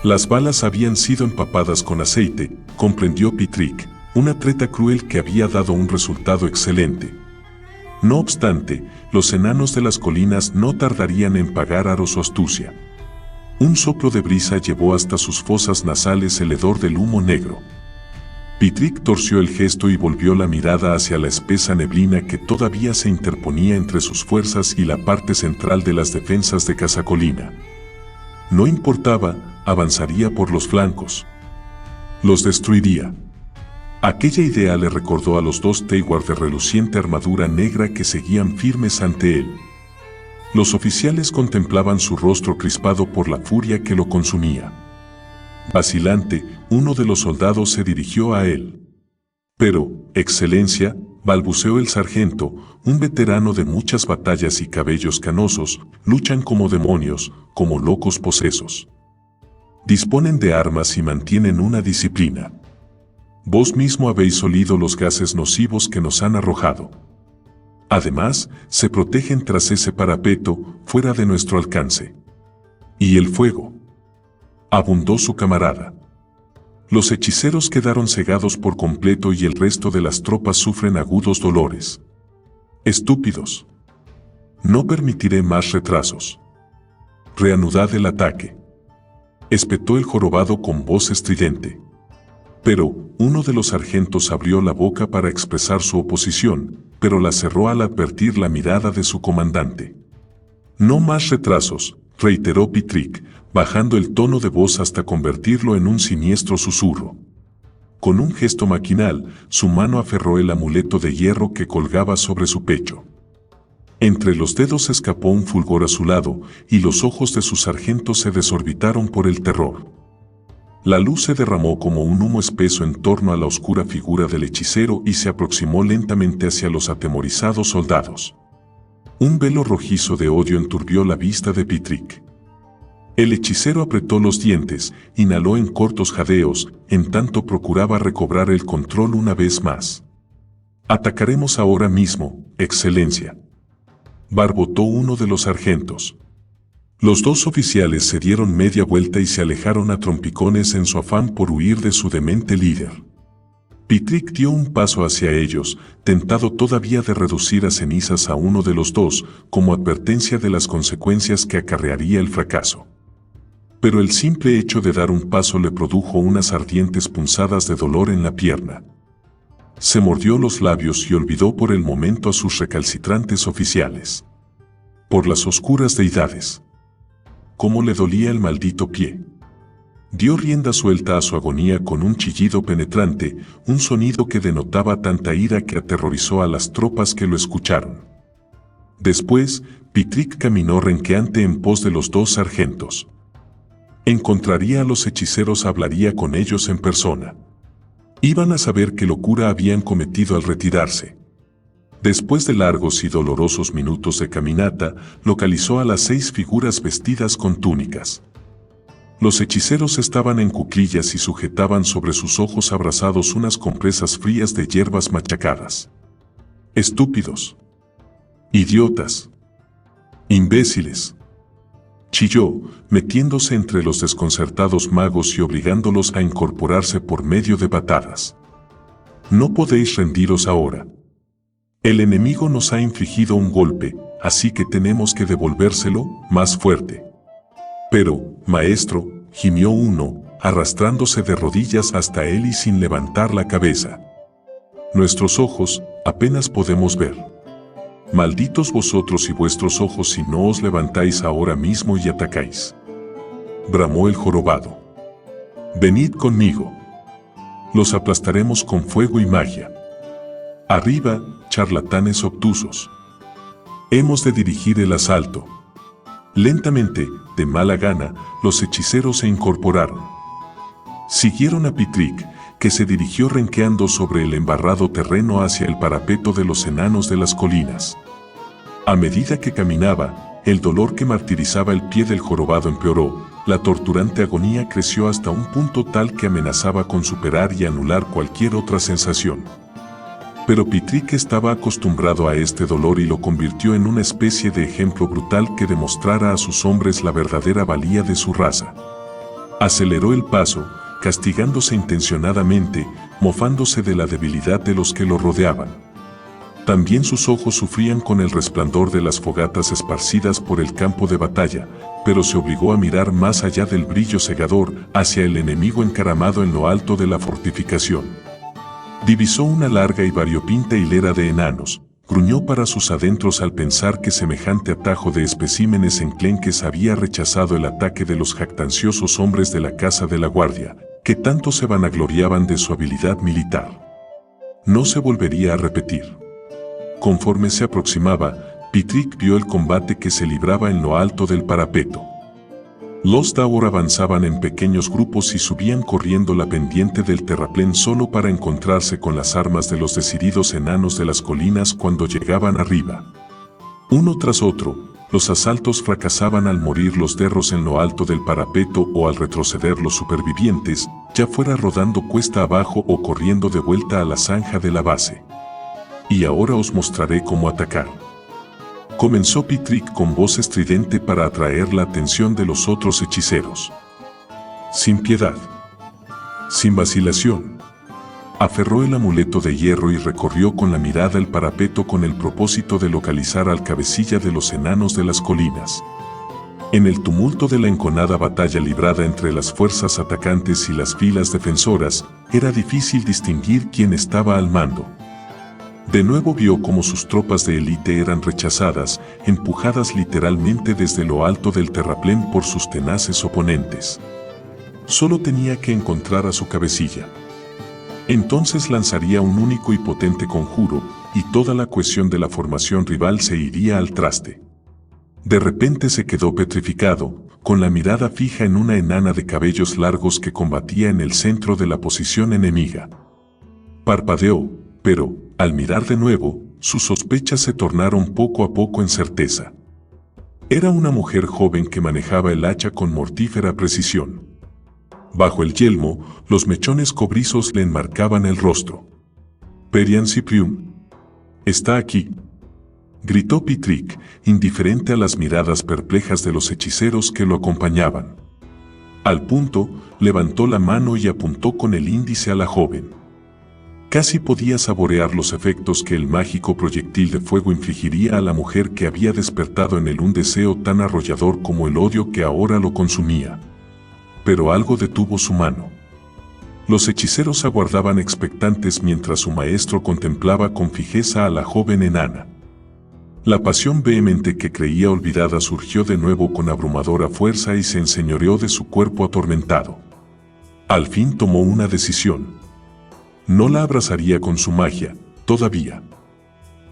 Las balas habían sido empapadas con aceite, comprendió Pitrick, una treta cruel que había dado un resultado excelente. No obstante, los enanos de las colinas no tardarían en pagar aro su astucia. Un soplo de brisa llevó hasta sus fosas nasales el hedor del humo negro. Pitrick torció el gesto y volvió la mirada hacia la espesa neblina que todavía se interponía entre sus fuerzas y la parte central de las defensas de Casacolina. No importaba, avanzaría por los flancos. Los destruiría. Aquella idea le recordó a los dos Teiwar de reluciente armadura negra que seguían firmes ante él. Los oficiales contemplaban su rostro crispado por la furia que lo consumía. Vacilante, uno de los soldados se dirigió a él. Pero, Excelencia, balbuceó el sargento, un veterano de muchas batallas y cabellos canosos, luchan como demonios, como locos posesos. Disponen de armas y mantienen una disciplina. Vos mismo habéis olido los gases nocivos que nos han arrojado. Además, se protegen tras ese parapeto, fuera de nuestro alcance. ¿Y el fuego?, abundó su camarada. Los hechiceros quedaron cegados por completo y el resto de las tropas sufren agudos dolores. Estúpidos. No permitiré más retrasos. Reanudad el ataque. Espetó el jorobado con voz estridente. Pero, uno de los sargentos abrió la boca para expresar su oposición, pero la cerró al advertir la mirada de su comandante. No más retrasos, reiteró Pitrick, bajando el tono de voz hasta convertirlo en un siniestro susurro. Con un gesto maquinal, su mano aferró el amuleto de hierro que colgaba sobre su pecho. Entre los dedos escapó un fulgor azulado, y los ojos de su sargento se desorbitaron por el terror. La luz se derramó como un humo espeso en torno a la oscura figura del hechicero y se aproximó lentamente hacia los atemorizados soldados. Un velo rojizo de odio enturbió la vista de Pitrick. El hechicero apretó los dientes, inhaló en cortos jadeos, en tanto procuraba recobrar el control una vez más. «Atacaremos ahora mismo, Excelencia», barbotó uno de los sargentos. Los dos oficiales se dieron media vuelta y se alejaron a trompicones en su afán por huir de su demente líder. Pitrick dio un paso hacia ellos, tentado todavía de reducir a cenizas a uno de los dos, como advertencia de las consecuencias que acarrearía el fracaso. Pero el simple hecho de dar un paso le produjo unas ardientes punzadas de dolor en la pierna. Se mordió los labios y olvidó por el momento a sus recalcitrantes oficiales. Por las oscuras deidades. Cómo le dolía el maldito pie. Dio rienda suelta a su agonía con un chillido penetrante, un sonido que denotaba tanta ira que aterrorizó a las tropas que lo escucharon. Después, Pitrick caminó renqueante en pos de los dos sargentos. Encontraría a los hechiceros, hablaría con ellos en persona. Iban a saber qué locura habían cometido al retirarse. Después de largos y dolorosos minutos de caminata, localizó a las 6 figuras vestidas con túnicas. Los hechiceros estaban en cuclillas y sujetaban sobre sus ojos abrasados unas compresas frías de hierbas machacadas. «Estúpidos. Idiotas. Imbéciles», chilló, metiéndose entre los desconcertados magos y obligándolos a incorporarse por medio de patadas. «No podéis rendiros ahora. El enemigo nos ha infligido un golpe, así que tenemos que devolvérselo más fuerte». «Pero, maestro», gimió uno, arrastrándose de rodillas hasta él y sin levantar la cabeza. «Nuestros ojos, apenas podemos ver. Malditos vosotros y vuestros ojos si no os levantáis ahora mismo y atacáis», bramó el jorobado. «Venid conmigo. Los aplastaremos con fuego y magia. Arriba, charlatanes obtusos. Hemos de dirigir el asalto. Lentamente, de mala gana, los hechiceros se incorporaron. Siguieron a Pitrick, que se dirigió renqueando sobre el embarrado terreno hacia el parapeto de los enanos de las colinas. A medida que caminaba, el dolor que martirizaba el pie del jorobado empeoró, la torturante agonía creció hasta un punto tal que amenazaba con superar y anular cualquier otra sensación. Pero Pitrick estaba acostumbrado a este dolor y lo convirtió en una especie de ejemplo brutal que demostrara a sus hombres la verdadera valía de su raza. Aceleró el paso, castigándose intencionadamente, mofándose de la debilidad de los que lo rodeaban. También sus ojos sufrían con el resplandor de las fogatas esparcidas por el campo de batalla, pero se obligó a mirar más allá del brillo cegador, hacia el enemigo encaramado en lo alto de la fortificación. Divisó una larga y variopinta hilera de enanos, gruñó para sus adentros al pensar que semejante atajo de especímenes enclenques había rechazado el ataque de los jactanciosos hombres de la Casa de la Guardia, que tanto se vanagloriaban de su habilidad militar. No se volvería a repetir. Conforme se aproximaba, Pitrick vio el combate que se libraba en lo alto del parapeto. Los Daur avanzaban en pequeños grupos y subían corriendo la pendiente del terraplén solo para encontrarse con las armas de los decididos enanos de las colinas cuando llegaban arriba. Uno tras otro, los asaltos fracasaban al morir los derros en lo alto del parapeto o al retroceder los supervivientes, ya fuera rodando cuesta abajo o corriendo de vuelta a la zanja de la base. Y ahora os mostraré cómo atacar. Comenzó Pitrick con voz estridente para atraer la atención de los otros hechiceros. Sin piedad. Sin vacilación. Aferró el amuleto de hierro y recorrió con la mirada el parapeto con el propósito de localizar al cabecilla de los enanos de las colinas. En el tumulto de la enconada batalla librada entre las fuerzas atacantes y las filas defensoras, era difícil distinguir quién estaba al mando. De nuevo vio cómo sus tropas de élite eran rechazadas, empujadas literalmente desde lo alto del terraplén por sus tenaces oponentes. Solo tenía que encontrar a su cabecilla. Entonces lanzaría un único y potente conjuro, y toda la cohesión de la formación rival se iría al traste. De repente se quedó petrificado, con la mirada fija en una enana de cabellos largos que combatía en el centro de la posición enemiga. Parpadeó, pero, al mirar de nuevo, sus sospechas se tornaron poco a poco en certeza. Era una mujer joven que manejaba el hacha con mortífera precisión. Bajo el yelmo, los mechones cobrizos le enmarcaban el rostro. «Perian Cyprium. Está aquí», gritó Pitrick, indiferente a las miradas perplejas de los hechiceros que lo acompañaban. Al punto, levantó la mano y apuntó con el índice a la joven. Casi podía saborear los efectos que el mágico proyectil de fuego infligiría a la mujer que había despertado en él un deseo tan arrollador como el odio que ahora lo consumía. Pero algo detuvo su mano. Los hechiceros aguardaban expectantes mientras su maestro contemplaba con fijeza a la joven enana. La pasión vehemente que creía olvidada surgió de nuevo con abrumadora fuerza y se enseñoreó de su cuerpo atormentado. Al fin tomó una decisión. No la abrazaría con su magia, todavía.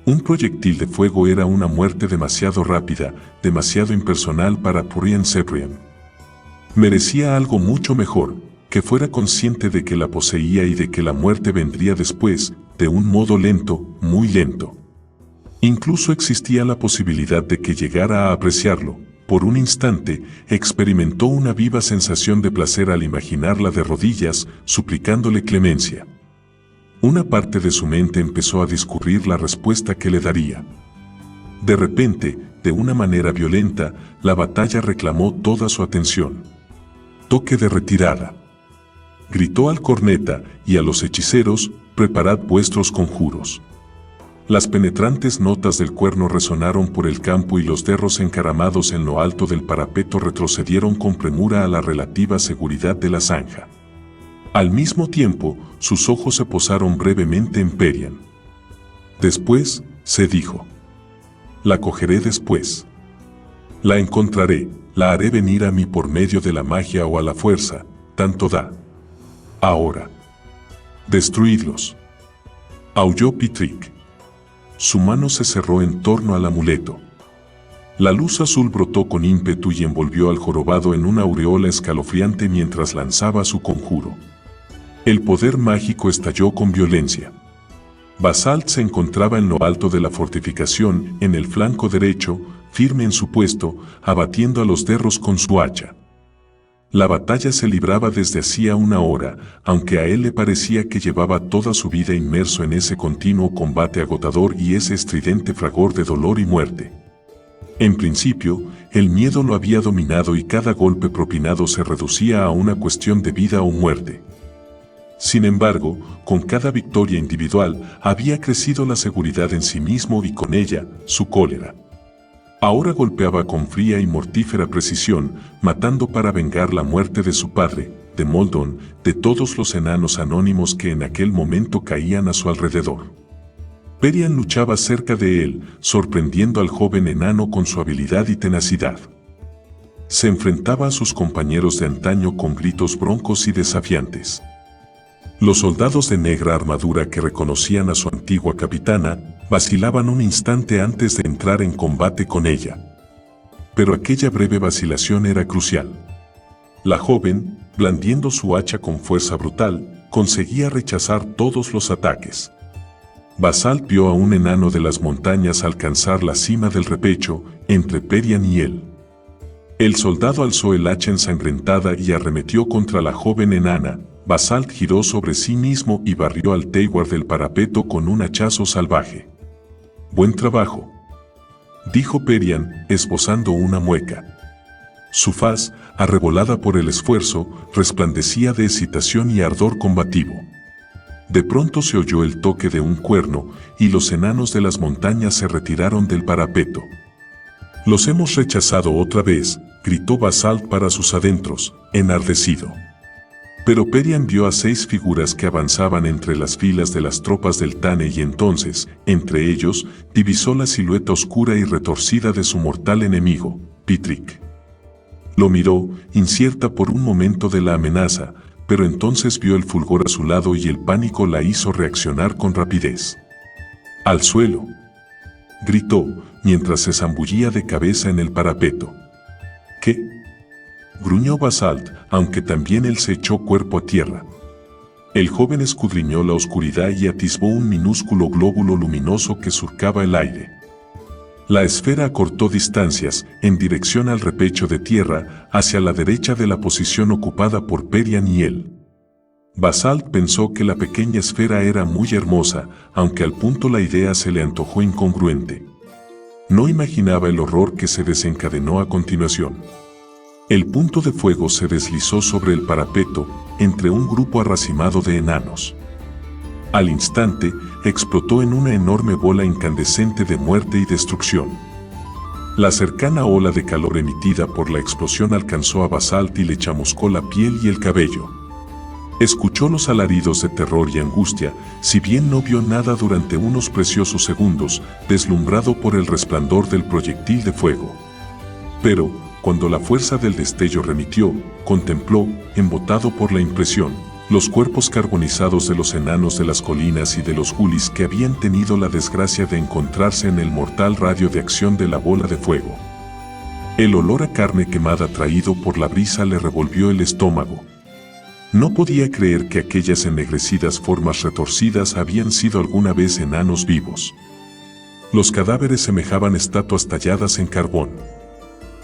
Un proyectil de fuego era una muerte demasiado rápida, demasiado impersonal para Perian Cyprium. Merecía algo mucho mejor, que fuera consciente de que la poseía y de que la muerte vendría después, de un modo lento, muy lento. Incluso existía la posibilidad de que llegara a apreciarlo. Por un instante, experimentó una viva sensación de placer al imaginarla de rodillas, suplicándole clemencia. Una parte de su mente empezó a discurrir la respuesta que le daría. De repente, de una manera violenta, la batalla reclamó toda su atención. «Toque de retirada», gritó al corneta y a los hechiceros, «preparad vuestros conjuros». Las penetrantes notas del cuerno resonaron por el campo y los derros encaramados en lo alto del parapeto retrocedieron con premura a la relativa seguridad de la zanja. Al mismo tiempo, sus ojos se posaron brevemente en Perian. Después, se dijo. La cogeré después. La encontraré, la haré venir a mí por medio de la magia o a la fuerza, tanto da. Ahora. Destruidlos. Aulló Pitrick. Su mano se cerró en torno al amuleto. La luz azul brotó con ímpetu y envolvió al jorobado en una aureola escalofriante mientras lanzaba su conjuro. El poder mágico estalló con violencia. Basalt se encontraba en lo alto de la fortificación, en el flanco derecho, firme en su puesto, abatiendo a los derros con su hacha. La batalla se libraba desde hacía una hora, aunque a él le parecía que llevaba toda su vida inmerso en ese continuo combate agotador y ese estridente fragor de dolor y muerte. En principio, el miedo lo había dominado y cada golpe propinado se reducía a una cuestión de vida o muerte. Sin embargo, con cada victoria individual había crecido la seguridad en sí mismo y con ella, su cólera. Ahora golpeaba con fría y mortífera precisión, matando para vengar la muerte de su padre, de Moldon, de todos los enanos anónimos que en aquel momento caían a su alrededor. Perian luchaba cerca de él, sorprendiendo al joven enano con su habilidad y tenacidad. Se enfrentaba a sus compañeros de antaño con gritos broncos y desafiantes. Los soldados de negra armadura que reconocían a su antigua capitana, vacilaban un instante antes de entrar en combate con ella. Pero aquella breve vacilación era crucial. La joven, blandiendo su hacha con fuerza brutal, conseguía rechazar todos los ataques. Basalt vio a un enano de las montañas alcanzar la cima del repecho, entre Perian y él. El soldado alzó el hacha ensangrentada y arremetió contra la joven enana. Basalt giró sobre sí mismo y barrió al Teiwar del parapeto con un hachazo salvaje. «Buen trabajo», dijo Perian, esbozando una mueca. Su faz, arrebolada por el esfuerzo, resplandecía de excitación y ardor combativo. De pronto se oyó el toque de un cuerno, y los enanos de las montañas se retiraron del parapeto. «Los hemos rechazado otra vez», gritó Basalt para sus adentros, enardecido. Pero Perian vio a 6 figuras que avanzaban entre las filas de las tropas del Tane y entonces, entre ellos, divisó la silueta oscura y retorcida de su mortal enemigo, Pitrick. Lo miró, incierta por un momento de la amenaza, pero entonces vio el fulgor a su lado y el pánico la hizo reaccionar con rapidez. «¡Al suelo!», gritó, mientras se zambullía de cabeza en el parapeto. «¿Qué?», gruñó Basalt, aunque también él se echó cuerpo a tierra. El joven escudriñó la oscuridad y atisbó un minúsculo glóbulo luminoso que surcaba el aire. La esfera acortó distancias, en dirección al repecho de tierra, hacia la derecha de la posición ocupada por Perian y él. Basalt pensó que la pequeña esfera era muy hermosa, aunque al punto la idea se le antojó incongruente. No imaginaba el horror que se desencadenó a continuación. El punto de fuego se deslizó sobre el parapeto, entre un grupo arracimado de enanos. Al instante, explotó en una enorme bola incandescente de muerte y destrucción. La cercana ola de calor emitida por la explosión alcanzó a Basalt y le chamuscó la piel y el cabello. Escuchó los alaridos de terror y angustia, si bien no vio nada durante unos preciosos segundos, deslumbrado por el resplandor del proyectil de fuego. Pero, cuando la fuerza del destello remitió, contempló, embotado por la impresión, los cuerpos carbonizados de los enanos de las colinas y de los gulis que habían tenido la desgracia de encontrarse en el mortal radio de acción de la bola de fuego. El olor a carne quemada traído por la brisa le revolvió el estómago. No podía creer que aquellas ennegrecidas formas retorcidas habían sido alguna vez enanos vivos. Los cadáveres semejaban estatuas talladas en carbón.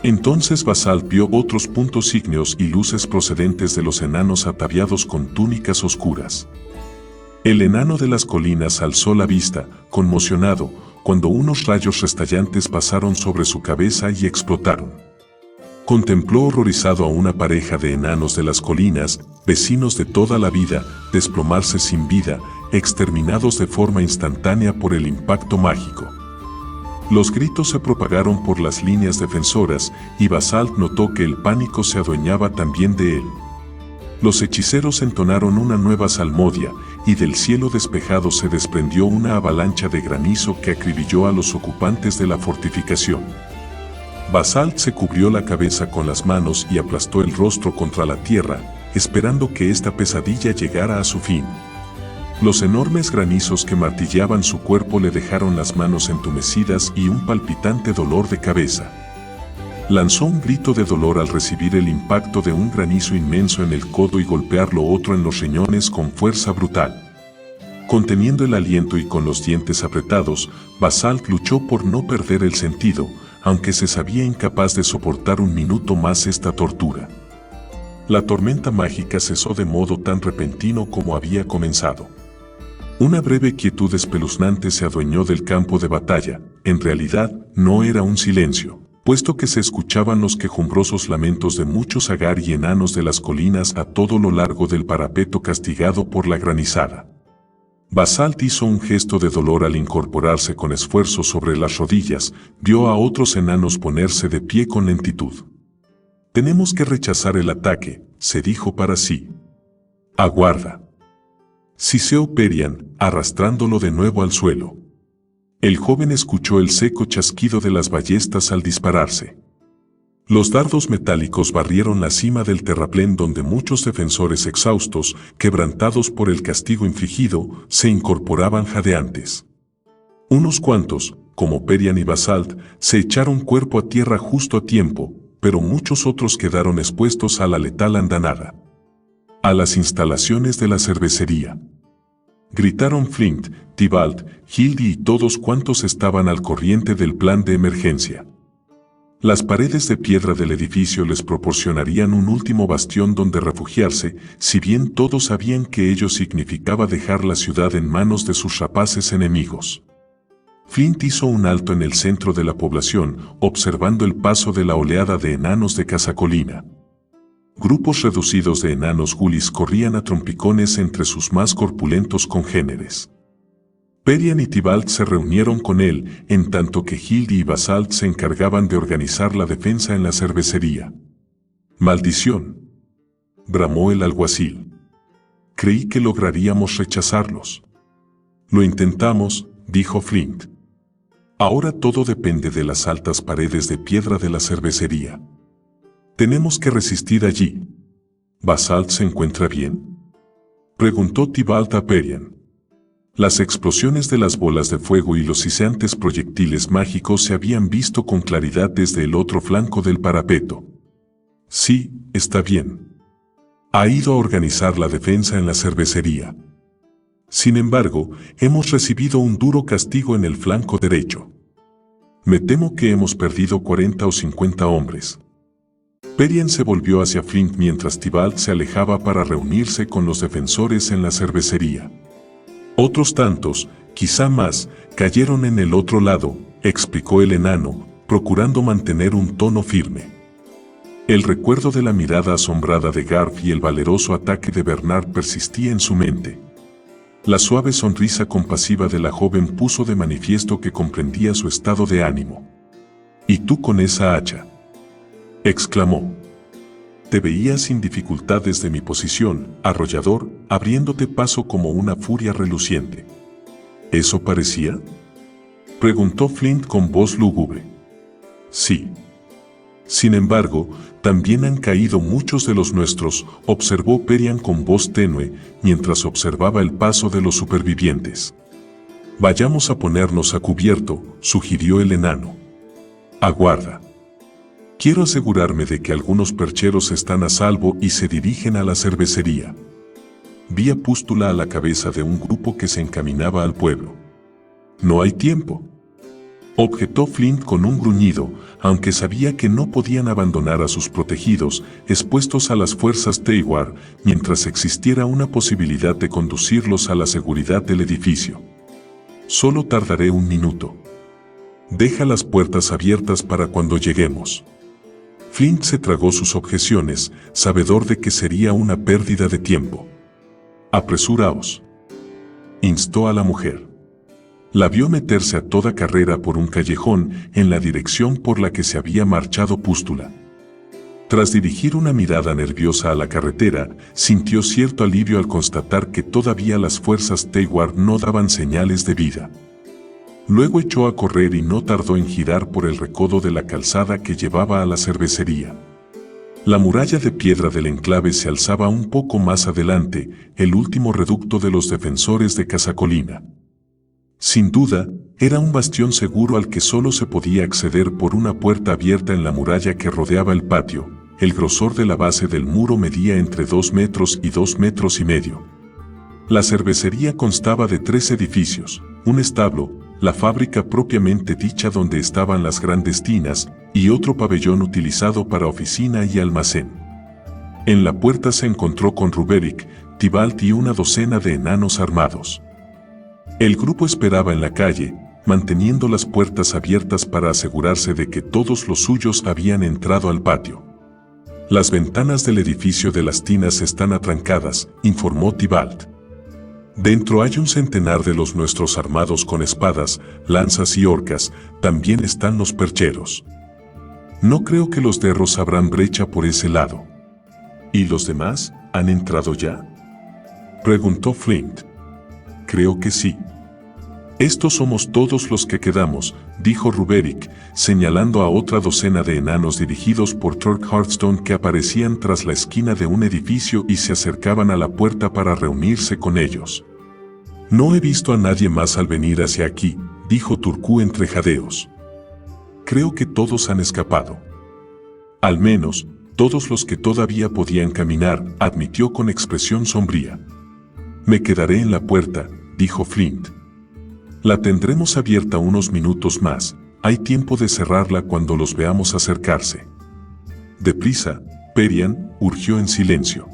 Entonces Basalt vio otros puntos ígneos y luces procedentes de los enanos ataviados con túnicas oscuras. El enano de las colinas alzó la vista, conmocionado, cuando unos rayos restallantes pasaron sobre su cabeza y explotaron. Contempló horrorizado a una pareja de enanos de las colinas, vecinos de toda la vida, desplomarse sin vida, exterminados de forma instantánea por el impacto mágico. Los gritos se propagaron por las líneas defensoras y Basalt notó que el pánico se adueñaba también de él. Los hechiceros entonaron una nueva salmodia y del cielo despejado se desprendió una avalancha de granizo que acribilló a los ocupantes de la fortificación. Basalt se cubrió la cabeza con las manos y aplastó el rostro contra la tierra, esperando que esta pesadilla llegara a su fin. Los enormes granizos que martillaban su cuerpo le dejaron las manos entumecidas y un palpitante dolor de cabeza. Lanzó un grito de dolor al recibir el impacto de un granizo inmenso en el codo y golpear lo otro en los riñones con fuerza brutal. Conteniendo el aliento y con los dientes apretados, Basalt luchó por no perder el sentido, aunque se sabía incapaz de soportar un minuto más esta tortura. La tormenta mágica cesó de modo tan repentino como había comenzado. Una breve quietud espeluznante se adueñó del campo de batalla. En realidad, no era un silencio, puesto que se escuchaban los quejumbrosos lamentos de muchos agar y enanos de las colinas a todo lo largo del parapeto castigado por la granizada. Basalt hizo un gesto de dolor al incorporarse con esfuerzo sobre las rodillas, vio a otros enanos ponerse de pie con lentitud. «Tenemos que rechazar el ataque», se dijo para sí. «Aguarda», siseó Perian, arrastrándolo de nuevo al suelo. El joven escuchó el seco chasquido de las ballestas al dispararse. Los dardos metálicos barrieron la cima del terraplén donde muchos defensores exhaustos, quebrantados por el castigo infligido, se incorporaban jadeantes. Unos cuantos, como Perian y Basalt, se echaron cuerpo a tierra justo a tiempo, pero muchos otros quedaron expuestos a la letal andanada. «A las instalaciones de la cervecería», gritaron Flint, Tybalt, Hildy y todos cuantos estaban al corriente del plan de emergencia. Las paredes de piedra del edificio les proporcionarían un último bastión donde refugiarse, si bien todos sabían que ello significaba dejar la ciudad en manos de sus rapaces enemigos. Flint hizo un alto en el centro de la población, observando el paso de la oleada de enanos de Casacolina. Grupos reducidos de enanos gulis corrían a trompicones entre sus más corpulentos congéneres. Perian y Tybalt se reunieron con él, en tanto que Hildy y Basalt se encargaban de organizar la defensa en la cervecería. «¡Maldición!», bramó el alguacil. «Creí que lograríamos rechazarlos». «Lo intentamos», dijo Flint. «Ahora todo depende de las altas paredes de piedra de la cervecería. Tenemos que resistir allí». «¿Basalt se encuentra bien?», preguntó Tybalt a Perian. Las explosiones de las bolas de fuego y los siseantes proyectiles mágicos se habían visto con claridad desde el otro flanco del parapeto. «Sí, está bien. Ha ido a organizar la defensa en la cervecería. Sin embargo, hemos recibido un duro castigo en el flanco derecho. Me temo que hemos perdido 40 o 50 hombres». Perian se volvió hacia Flint mientras Tybalt se alejaba para reunirse con los defensores en la cervecería. «Otros tantos, quizá más, cayeron en el otro lado», explicó el enano, procurando mantener un tono firme. El recuerdo de la mirada asombrada de Garf y el valeroso ataque de Bernard persistía en su mente. La suave sonrisa compasiva de la joven puso de manifiesto que comprendía su estado de ánimo. «¿Y tú con esa hacha?», exclamó. «Te veía sin dificultad desde mi posición, arrollador, abriéndote paso como una furia reluciente». «¿Eso parecía?», preguntó Flint con voz lúgubre. «Sí. Sin embargo, también han caído muchos de los nuestros», observó Perian con voz tenue, mientras observaba el paso de los supervivientes. «Vayamos a ponernos a cubierto», sugirió el enano. «Aguarda. Quiero asegurarme de que algunos percheros están a salvo y se dirigen a la cervecería». Vi a Pústula a la cabeza de un grupo que se encaminaba al pueblo. «No hay tiempo», objetó Flint con un gruñido, aunque sabía que no podían abandonar a sus protegidos, expuestos a las fuerzas Teiwar, mientras existiera una posibilidad de conducirlos a la seguridad del edificio. «Solo tardaré un minuto. Deja las puertas abiertas para cuando lleguemos». Flint se tragó sus objeciones, sabedor de que sería una pérdida de tiempo. «Apresuraos», instó a la mujer. La vio meterse a toda carrera por un callejón en la dirección por la que se había marchado Pústula. Tras dirigir una mirada nerviosa a la carretera, sintió cierto alivio al constatar que todavía las fuerzas Teiwar no daban señales de vida. Luego echó a correr y no tardó en girar por el recodo de la calzada que llevaba a la cervecería. La muralla de piedra del enclave se alzaba un poco más adelante, el último reducto de los defensores de Casacolina. Sin duda, era un bastión seguro al que solo se podía acceder por una puerta abierta en la muralla que rodeaba el patio. El grosor de la base del muro medía entre 2 metros y 2 metros y medio. La cervecería constaba de 3 edificios, un establo, la fábrica propiamente dicha donde estaban las grandes tinas, y otro pabellón utilizado para oficina y almacén. En la puerta se encontró con Ruberick, Tybalt y una docena de enanos armados. El grupo esperaba en la calle, manteniendo las puertas abiertas para asegurarse de que todos los suyos habían entrado al patio. Las ventanas del edificio de las tinas están atrancadas, informó Tybalt. Dentro hay un centenar de los nuestros armados con espadas, lanzas y horcas, también están los percheros. No creo que los derros abran brecha por ese lado. ¿Y los demás han entrado ya?, preguntó Flint. Creo que sí. Estos somos todos los que quedamos, dijo Ruberick, señalando a otra docena de enanos dirigidos por Turk Hearthstone que aparecían tras la esquina de un edificio y se acercaban a la puerta para reunirse con ellos. No he visto a nadie más al venir hacia aquí, dijo Turku entre jadeos. Creo que todos han escapado. Al menos, todos los que todavía podían caminar, admitió con expresión sombría. Me quedaré en la puerta, dijo Flint. La tendremos abierta unos minutos más, hay tiempo de cerrarla cuando los veamos acercarse. Deprisa, Perian, urgió en silencio.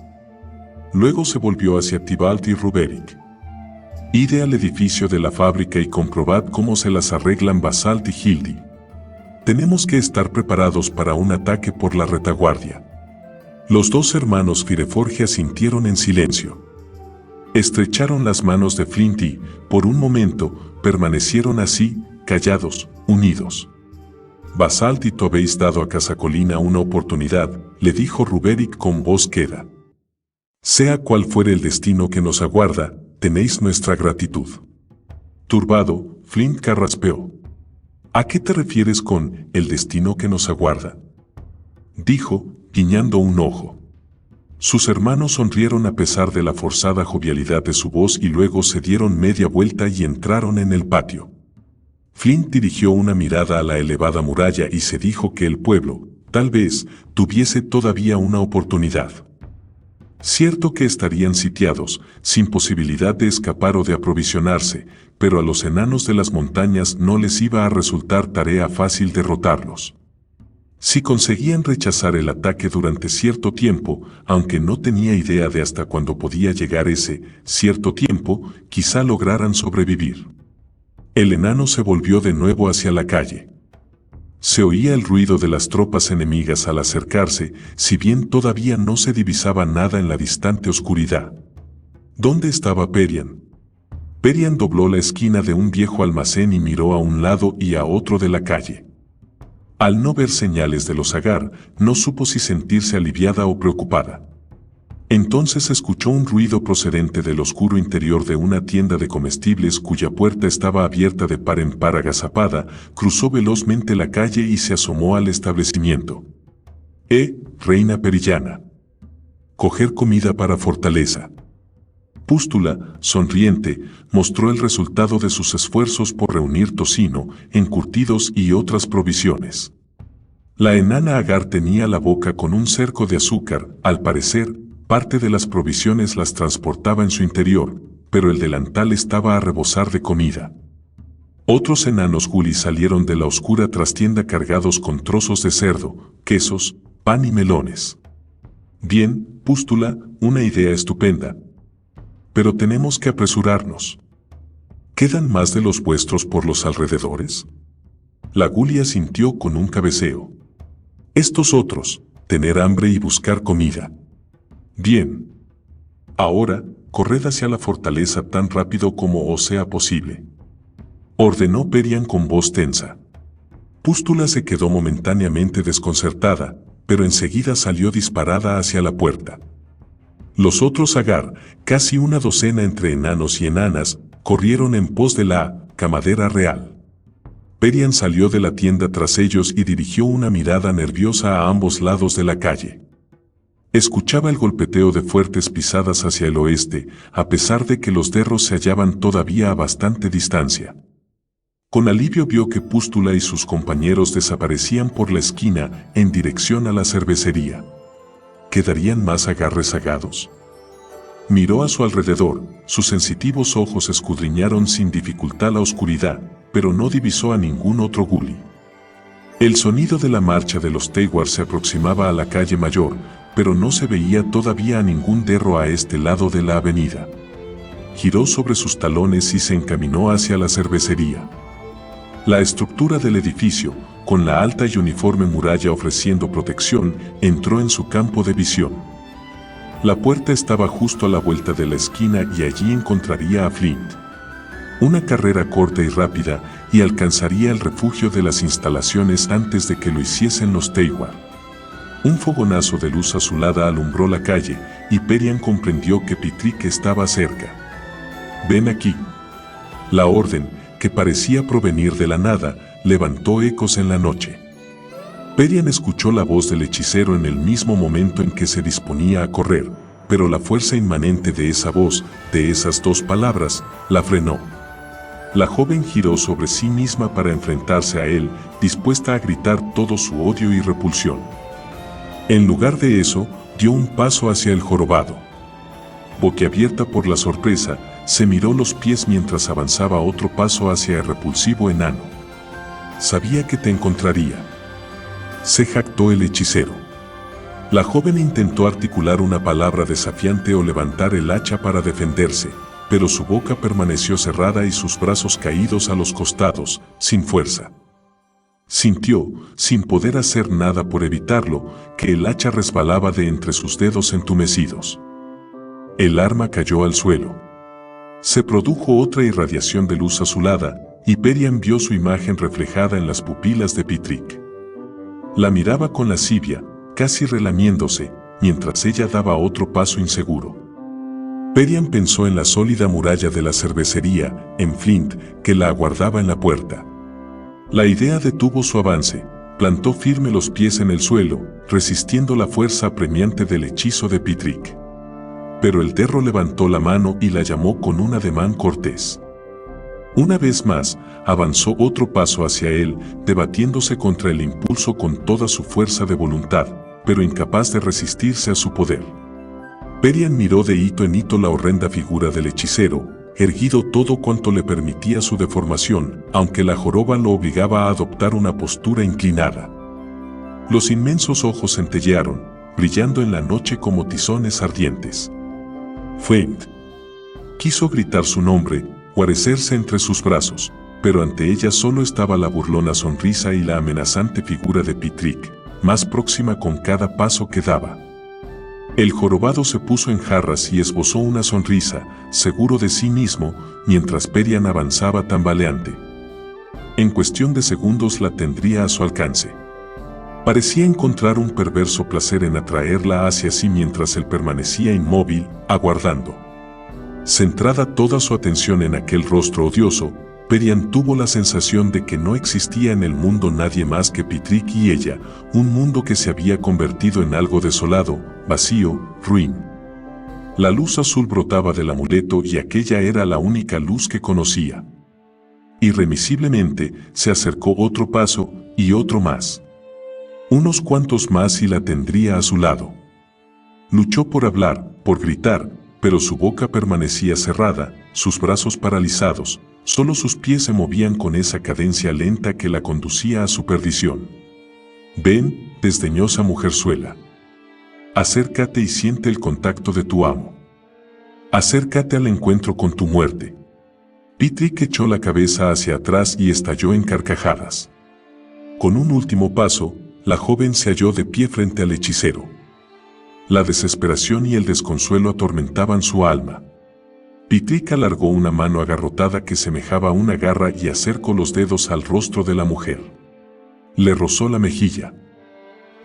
Luego se volvió hacia Tybalt y Ruberick. Ide al edificio de la fábrica y comprobad cómo se las arreglan Basalt y Hildy. Tenemos que estar preparados para un ataque por la retaguardia. Los dos hermanos Fireforge asintieron en silencio. Estrecharon las manos de Flint y, por un momento, permanecieron así, callados, unidos. Basalt y tú habéis dado a Casacolina una oportunidad, le dijo Ruberick con voz queda. Sea cual fuere el destino que nos aguarda, tenéis nuestra gratitud. Turbado, Flint carraspeó. ¿A qué te refieres con el destino que nos aguarda?, dijo, guiñando un ojo. Sus hermanos sonrieron a pesar de la forzada jovialidad de su voz y luego se dieron media vuelta y entraron en el patio. Flint dirigió una mirada a la elevada muralla y se dijo que el pueblo, tal vez, tuviese todavía una oportunidad. Cierto que estarían sitiados, sin posibilidad de escapar o de aprovisionarse, pero a los enanos de las montañas no les iba a resultar tarea fácil derrotarlos. Si conseguían rechazar el ataque durante cierto tiempo, aunque no tenía idea de hasta cuándo podía llegar ese cierto tiempo, quizá lograran sobrevivir. El enano se volvió de nuevo hacia la calle. Se oía el ruido de las tropas enemigas al acercarse, si bien todavía no se divisaba nada en la distante oscuridad. ¿Dónde estaba Perian? Perian dobló la esquina de un viejo almacén y miró a un lado y a otro de la calle. Al no ver señales de los Agar, no supo si sentirse aliviada o preocupada. Entonces escuchó un ruido procedente del oscuro interior de una tienda de comestibles cuya puerta estaba abierta de par en par agazapada, cruzó velozmente la calle y se asomó al establecimiento. Reina Perillana. Coger comida para fortaleza. Pústula, sonriente, mostró el resultado de sus esfuerzos por reunir tocino, encurtidos y otras provisiones. La enana Agar tenía la boca con un cerco de azúcar, al parecer, parte de las provisiones las transportaba en su interior, pero el delantal estaba a rebosar de comida. Otros enanos guli salieron de la oscura trastienda cargados con trozos de cerdo, quesos, pan y melones. Bien, Pústula, una idea estupenda. Pero tenemos que apresurarnos. ¿Quedan más de los vuestros por los alrededores? La guli asintió con un cabeceo. Estos otros, tener hambre y buscar comida. Bien. Ahora, corred hacia la fortaleza tan rápido como os sea posible. Ordenó Perian con voz tensa. Pústula se quedó momentáneamente desconcertada, pero enseguida salió disparada hacia la puerta. Los otros Agar, casi una docena entre enanos y enanas, corrieron en pos de la camadera real. Perian salió de la tienda tras ellos y dirigió una mirada nerviosa a ambos lados de la calle. Escuchaba el golpeteo de fuertes pisadas hacia el oeste, a pesar de que los derros se hallaban todavía a bastante distancia. Con alivio vio que Pústula y sus compañeros desaparecían por la esquina en dirección a la cervecería. ¿Quedarían más rezagados? Miró a su alrededor, sus sensitivos ojos escudriñaron sin dificultad la oscuridad, pero no divisó a ningún otro gully. El sonido de la marcha de los Teiwar se aproximaba a la calle mayor, pero no se veía todavía a ningún derro a este lado de la avenida. Giró sobre sus talones y se encaminó hacia la cervecería. La estructura del edificio, con la alta y uniforme muralla ofreciendo protección, entró en su campo de visión. La puerta estaba justo a la vuelta de la esquina y allí encontraría a Flint. Una carrera corta y rápida y alcanzaría el refugio de las instalaciones antes de que lo hiciesen los Teiwar. Un fogonazo de luz azulada alumbró la calle y Perian comprendió que Pitrick estaba cerca. «Ven aquí». La orden, que parecía provenir de la nada, levantó ecos en la noche. Perian escuchó la voz del hechicero en el mismo momento en que se disponía a correr, pero la fuerza inmanente de esa voz, de esas dos palabras, la frenó. La joven giró sobre sí misma para enfrentarse a él, dispuesta a gritar todo su odio y repulsión. En lugar de eso, dio un paso hacia el jorobado. Boquiabierta por la sorpresa, se miró los pies mientras avanzaba otro paso hacia el repulsivo enano. «Sabía que te encontraría», se jactó el hechicero. La joven intentó articular una palabra desafiante o levantar el hacha para defenderse, pero su boca permaneció cerrada y sus brazos caídos a los costados, sin fuerza. Sintió, sin poder hacer nada por evitarlo, que el hacha resbalaba de entre sus dedos entumecidos. El arma cayó al suelo. Se produjo otra irradiación de luz azulada, y Perian vio su imagen reflejada en las pupilas de Pitrick. La miraba con lascivia, casi relamiéndose, mientras ella daba otro paso inseguro. Perian pensó en la sólida muralla de la cervecería, en Flint, que la aguardaba en la puerta. La idea detuvo su avance, plantó firme los pies en el suelo, resistiendo la fuerza apremiante del hechizo de Pitrick. Pero el derro levantó la mano y la llamó con un ademán cortés. Una vez más, avanzó otro paso hacia él, debatiéndose contra el impulso con toda su fuerza de voluntad, pero incapaz de resistirse a su poder. Perian miró de hito en hito la horrenda figura del hechicero, erguido todo cuanto le permitía su deformación, aunque la joroba lo obligaba a adoptar una postura inclinada. Los inmensos ojos centellearon, brillando en la noche como tizones ardientes. Flint. Quiso gritar su nombre, guarecerse entre sus brazos, pero ante ella solo estaba la burlona sonrisa y la amenazante figura de Pitrick, más próxima con cada paso que daba. El jorobado se puso en jarras y esbozó una sonrisa, seguro de sí mismo, mientras Perian avanzaba tambaleante. En cuestión de segundos la tendría a su alcance. Parecía encontrar un perverso placer en atraerla hacia sí mientras él permanecía inmóvil, aguardando. Centrada toda su atención en aquel rostro odioso, Perian tuvo la sensación de que no existía en el mundo nadie más que Pitrick y ella, un mundo que se había convertido en algo desolado, vacío, ruin. La luz azul brotaba del amuleto y aquella era la única luz que conocía. Irremisiblemente, se acercó otro paso, y otro más. Unos cuantos más y la tendría a su lado. Luchó por hablar, por gritar, pero su boca permanecía cerrada, sus brazos paralizados, solo sus pies se movían con esa cadencia lenta que la conducía a su perdición. «Ven, desdeñosa mujerzuela. Acércate y siente el contacto de tu amo. Acércate al encuentro con tu muerte». Pitrick echó la cabeza hacia atrás y estalló en carcajadas. Con un último paso, la joven se halló de pie frente al hechicero. La desesperación y el desconsuelo atormentaban su alma. Pitrick alargó una mano agarrotada que semejaba una garra y acercó los dedos al rostro de la mujer. Le rozó la mejilla.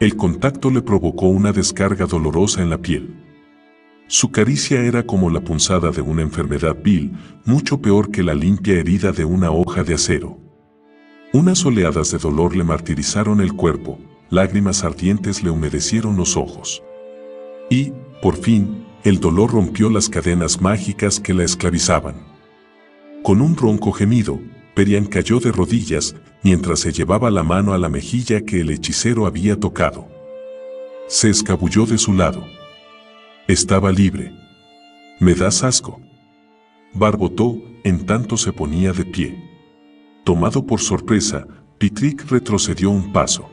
El contacto le provocó una descarga dolorosa en la piel. Su caricia era como la punzada de una enfermedad vil, mucho peor que la limpia herida de una hoja de acero. Unas oleadas de dolor le martirizaron el cuerpo, lágrimas ardientes le humedecieron los ojos. Y, por fin, el dolor rompió las cadenas mágicas que la esclavizaban. Con un ronco gemido, Perian cayó de rodillas mientras se llevaba la mano a la mejilla que el hechicero había tocado. Se escabulló de su lado. Estaba libre. «¿Me das asco?», barbotó en tanto se ponía de pie. Tomado por sorpresa, Pitrick retrocedió un paso.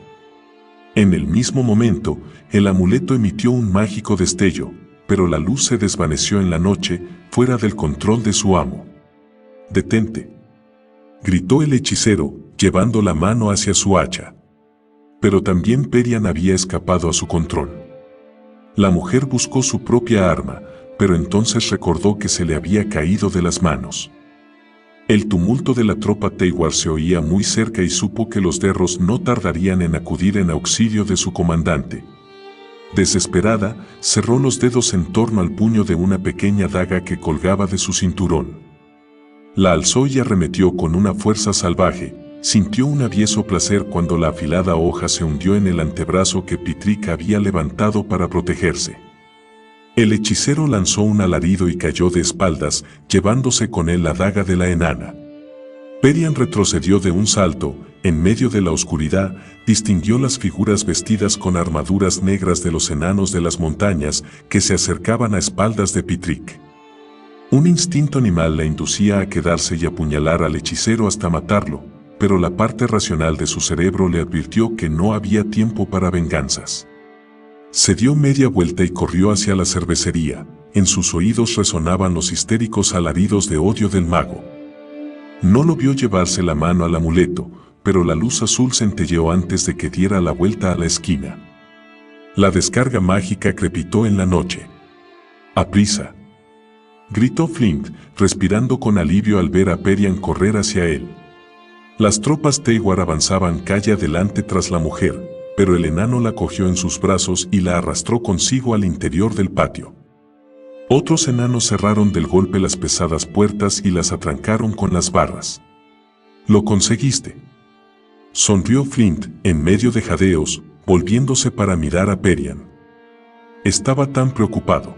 En el mismo momento, el amuleto emitió un mágico destello, pero la luz se desvaneció en la noche, fuera del control de su amo. «¡Detente!», gritó el hechicero, llevando la mano hacia su hacha. Pero también Perian había escapado a su control. La mujer buscó su propia arma, pero entonces recordó que se le había caído de las manos. El tumulto de la tropa Teiwar se oía muy cerca y supo que los derros no tardarían en acudir en auxilio de su comandante. Desesperada, cerró los dedos en torno al puño de una pequeña daga que colgaba de su cinturón. La alzó y arremetió con una fuerza salvaje. Sintió un avieso placer cuando la afilada hoja se hundió en el antebrazo que Pitrick había levantado para protegerse. El hechicero lanzó un alarido y cayó de espaldas, llevándose con él la daga de la enana. Perian retrocedió de un salto. En medio de la oscuridad, distinguió las figuras vestidas con armaduras negras de los enanos de las montañas que se acercaban a espaldas de Pitrick. Un instinto animal la inducía a quedarse y apuñalar al hechicero hasta matarlo, pero la parte racional de su cerebro le advirtió que no había tiempo para venganzas. Se dio media vuelta y corrió hacia la cervecería. En sus oídos resonaban los histéricos alaridos de odio del mago. No lo vio llevarse la mano al amuleto, pero la luz azul centelleó antes de que diera la vuelta a la esquina. La descarga mágica crepitó en la noche. «¡Aprisa!», gritó Flint, respirando con alivio al ver a Perian correr hacia él. Las tropas Teiwar avanzaban calle adelante tras la mujer, pero el enano la cogió en sus brazos y la arrastró consigo al interior del patio. Otros enanos cerraron del golpe las pesadas puertas y las atrancaron con las barras. «Lo conseguiste», sonrió Flint, en medio de jadeos, volviéndose para mirar a Perian. Estaba tan preocupado.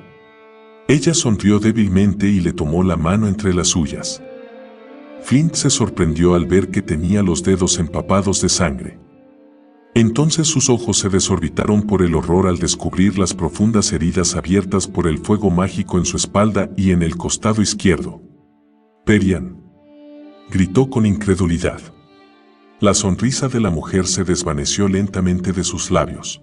Ella sonrió débilmente y le tomó la mano entre las suyas. Flint se sorprendió al ver que tenía los dedos empapados de sangre. Entonces sus ojos se desorbitaron por el horror al descubrir las profundas heridas abiertas por el fuego mágico en su espalda y en el costado izquierdo. «Perian», gritó con incredulidad. La sonrisa de la mujer se desvaneció lentamente de sus labios.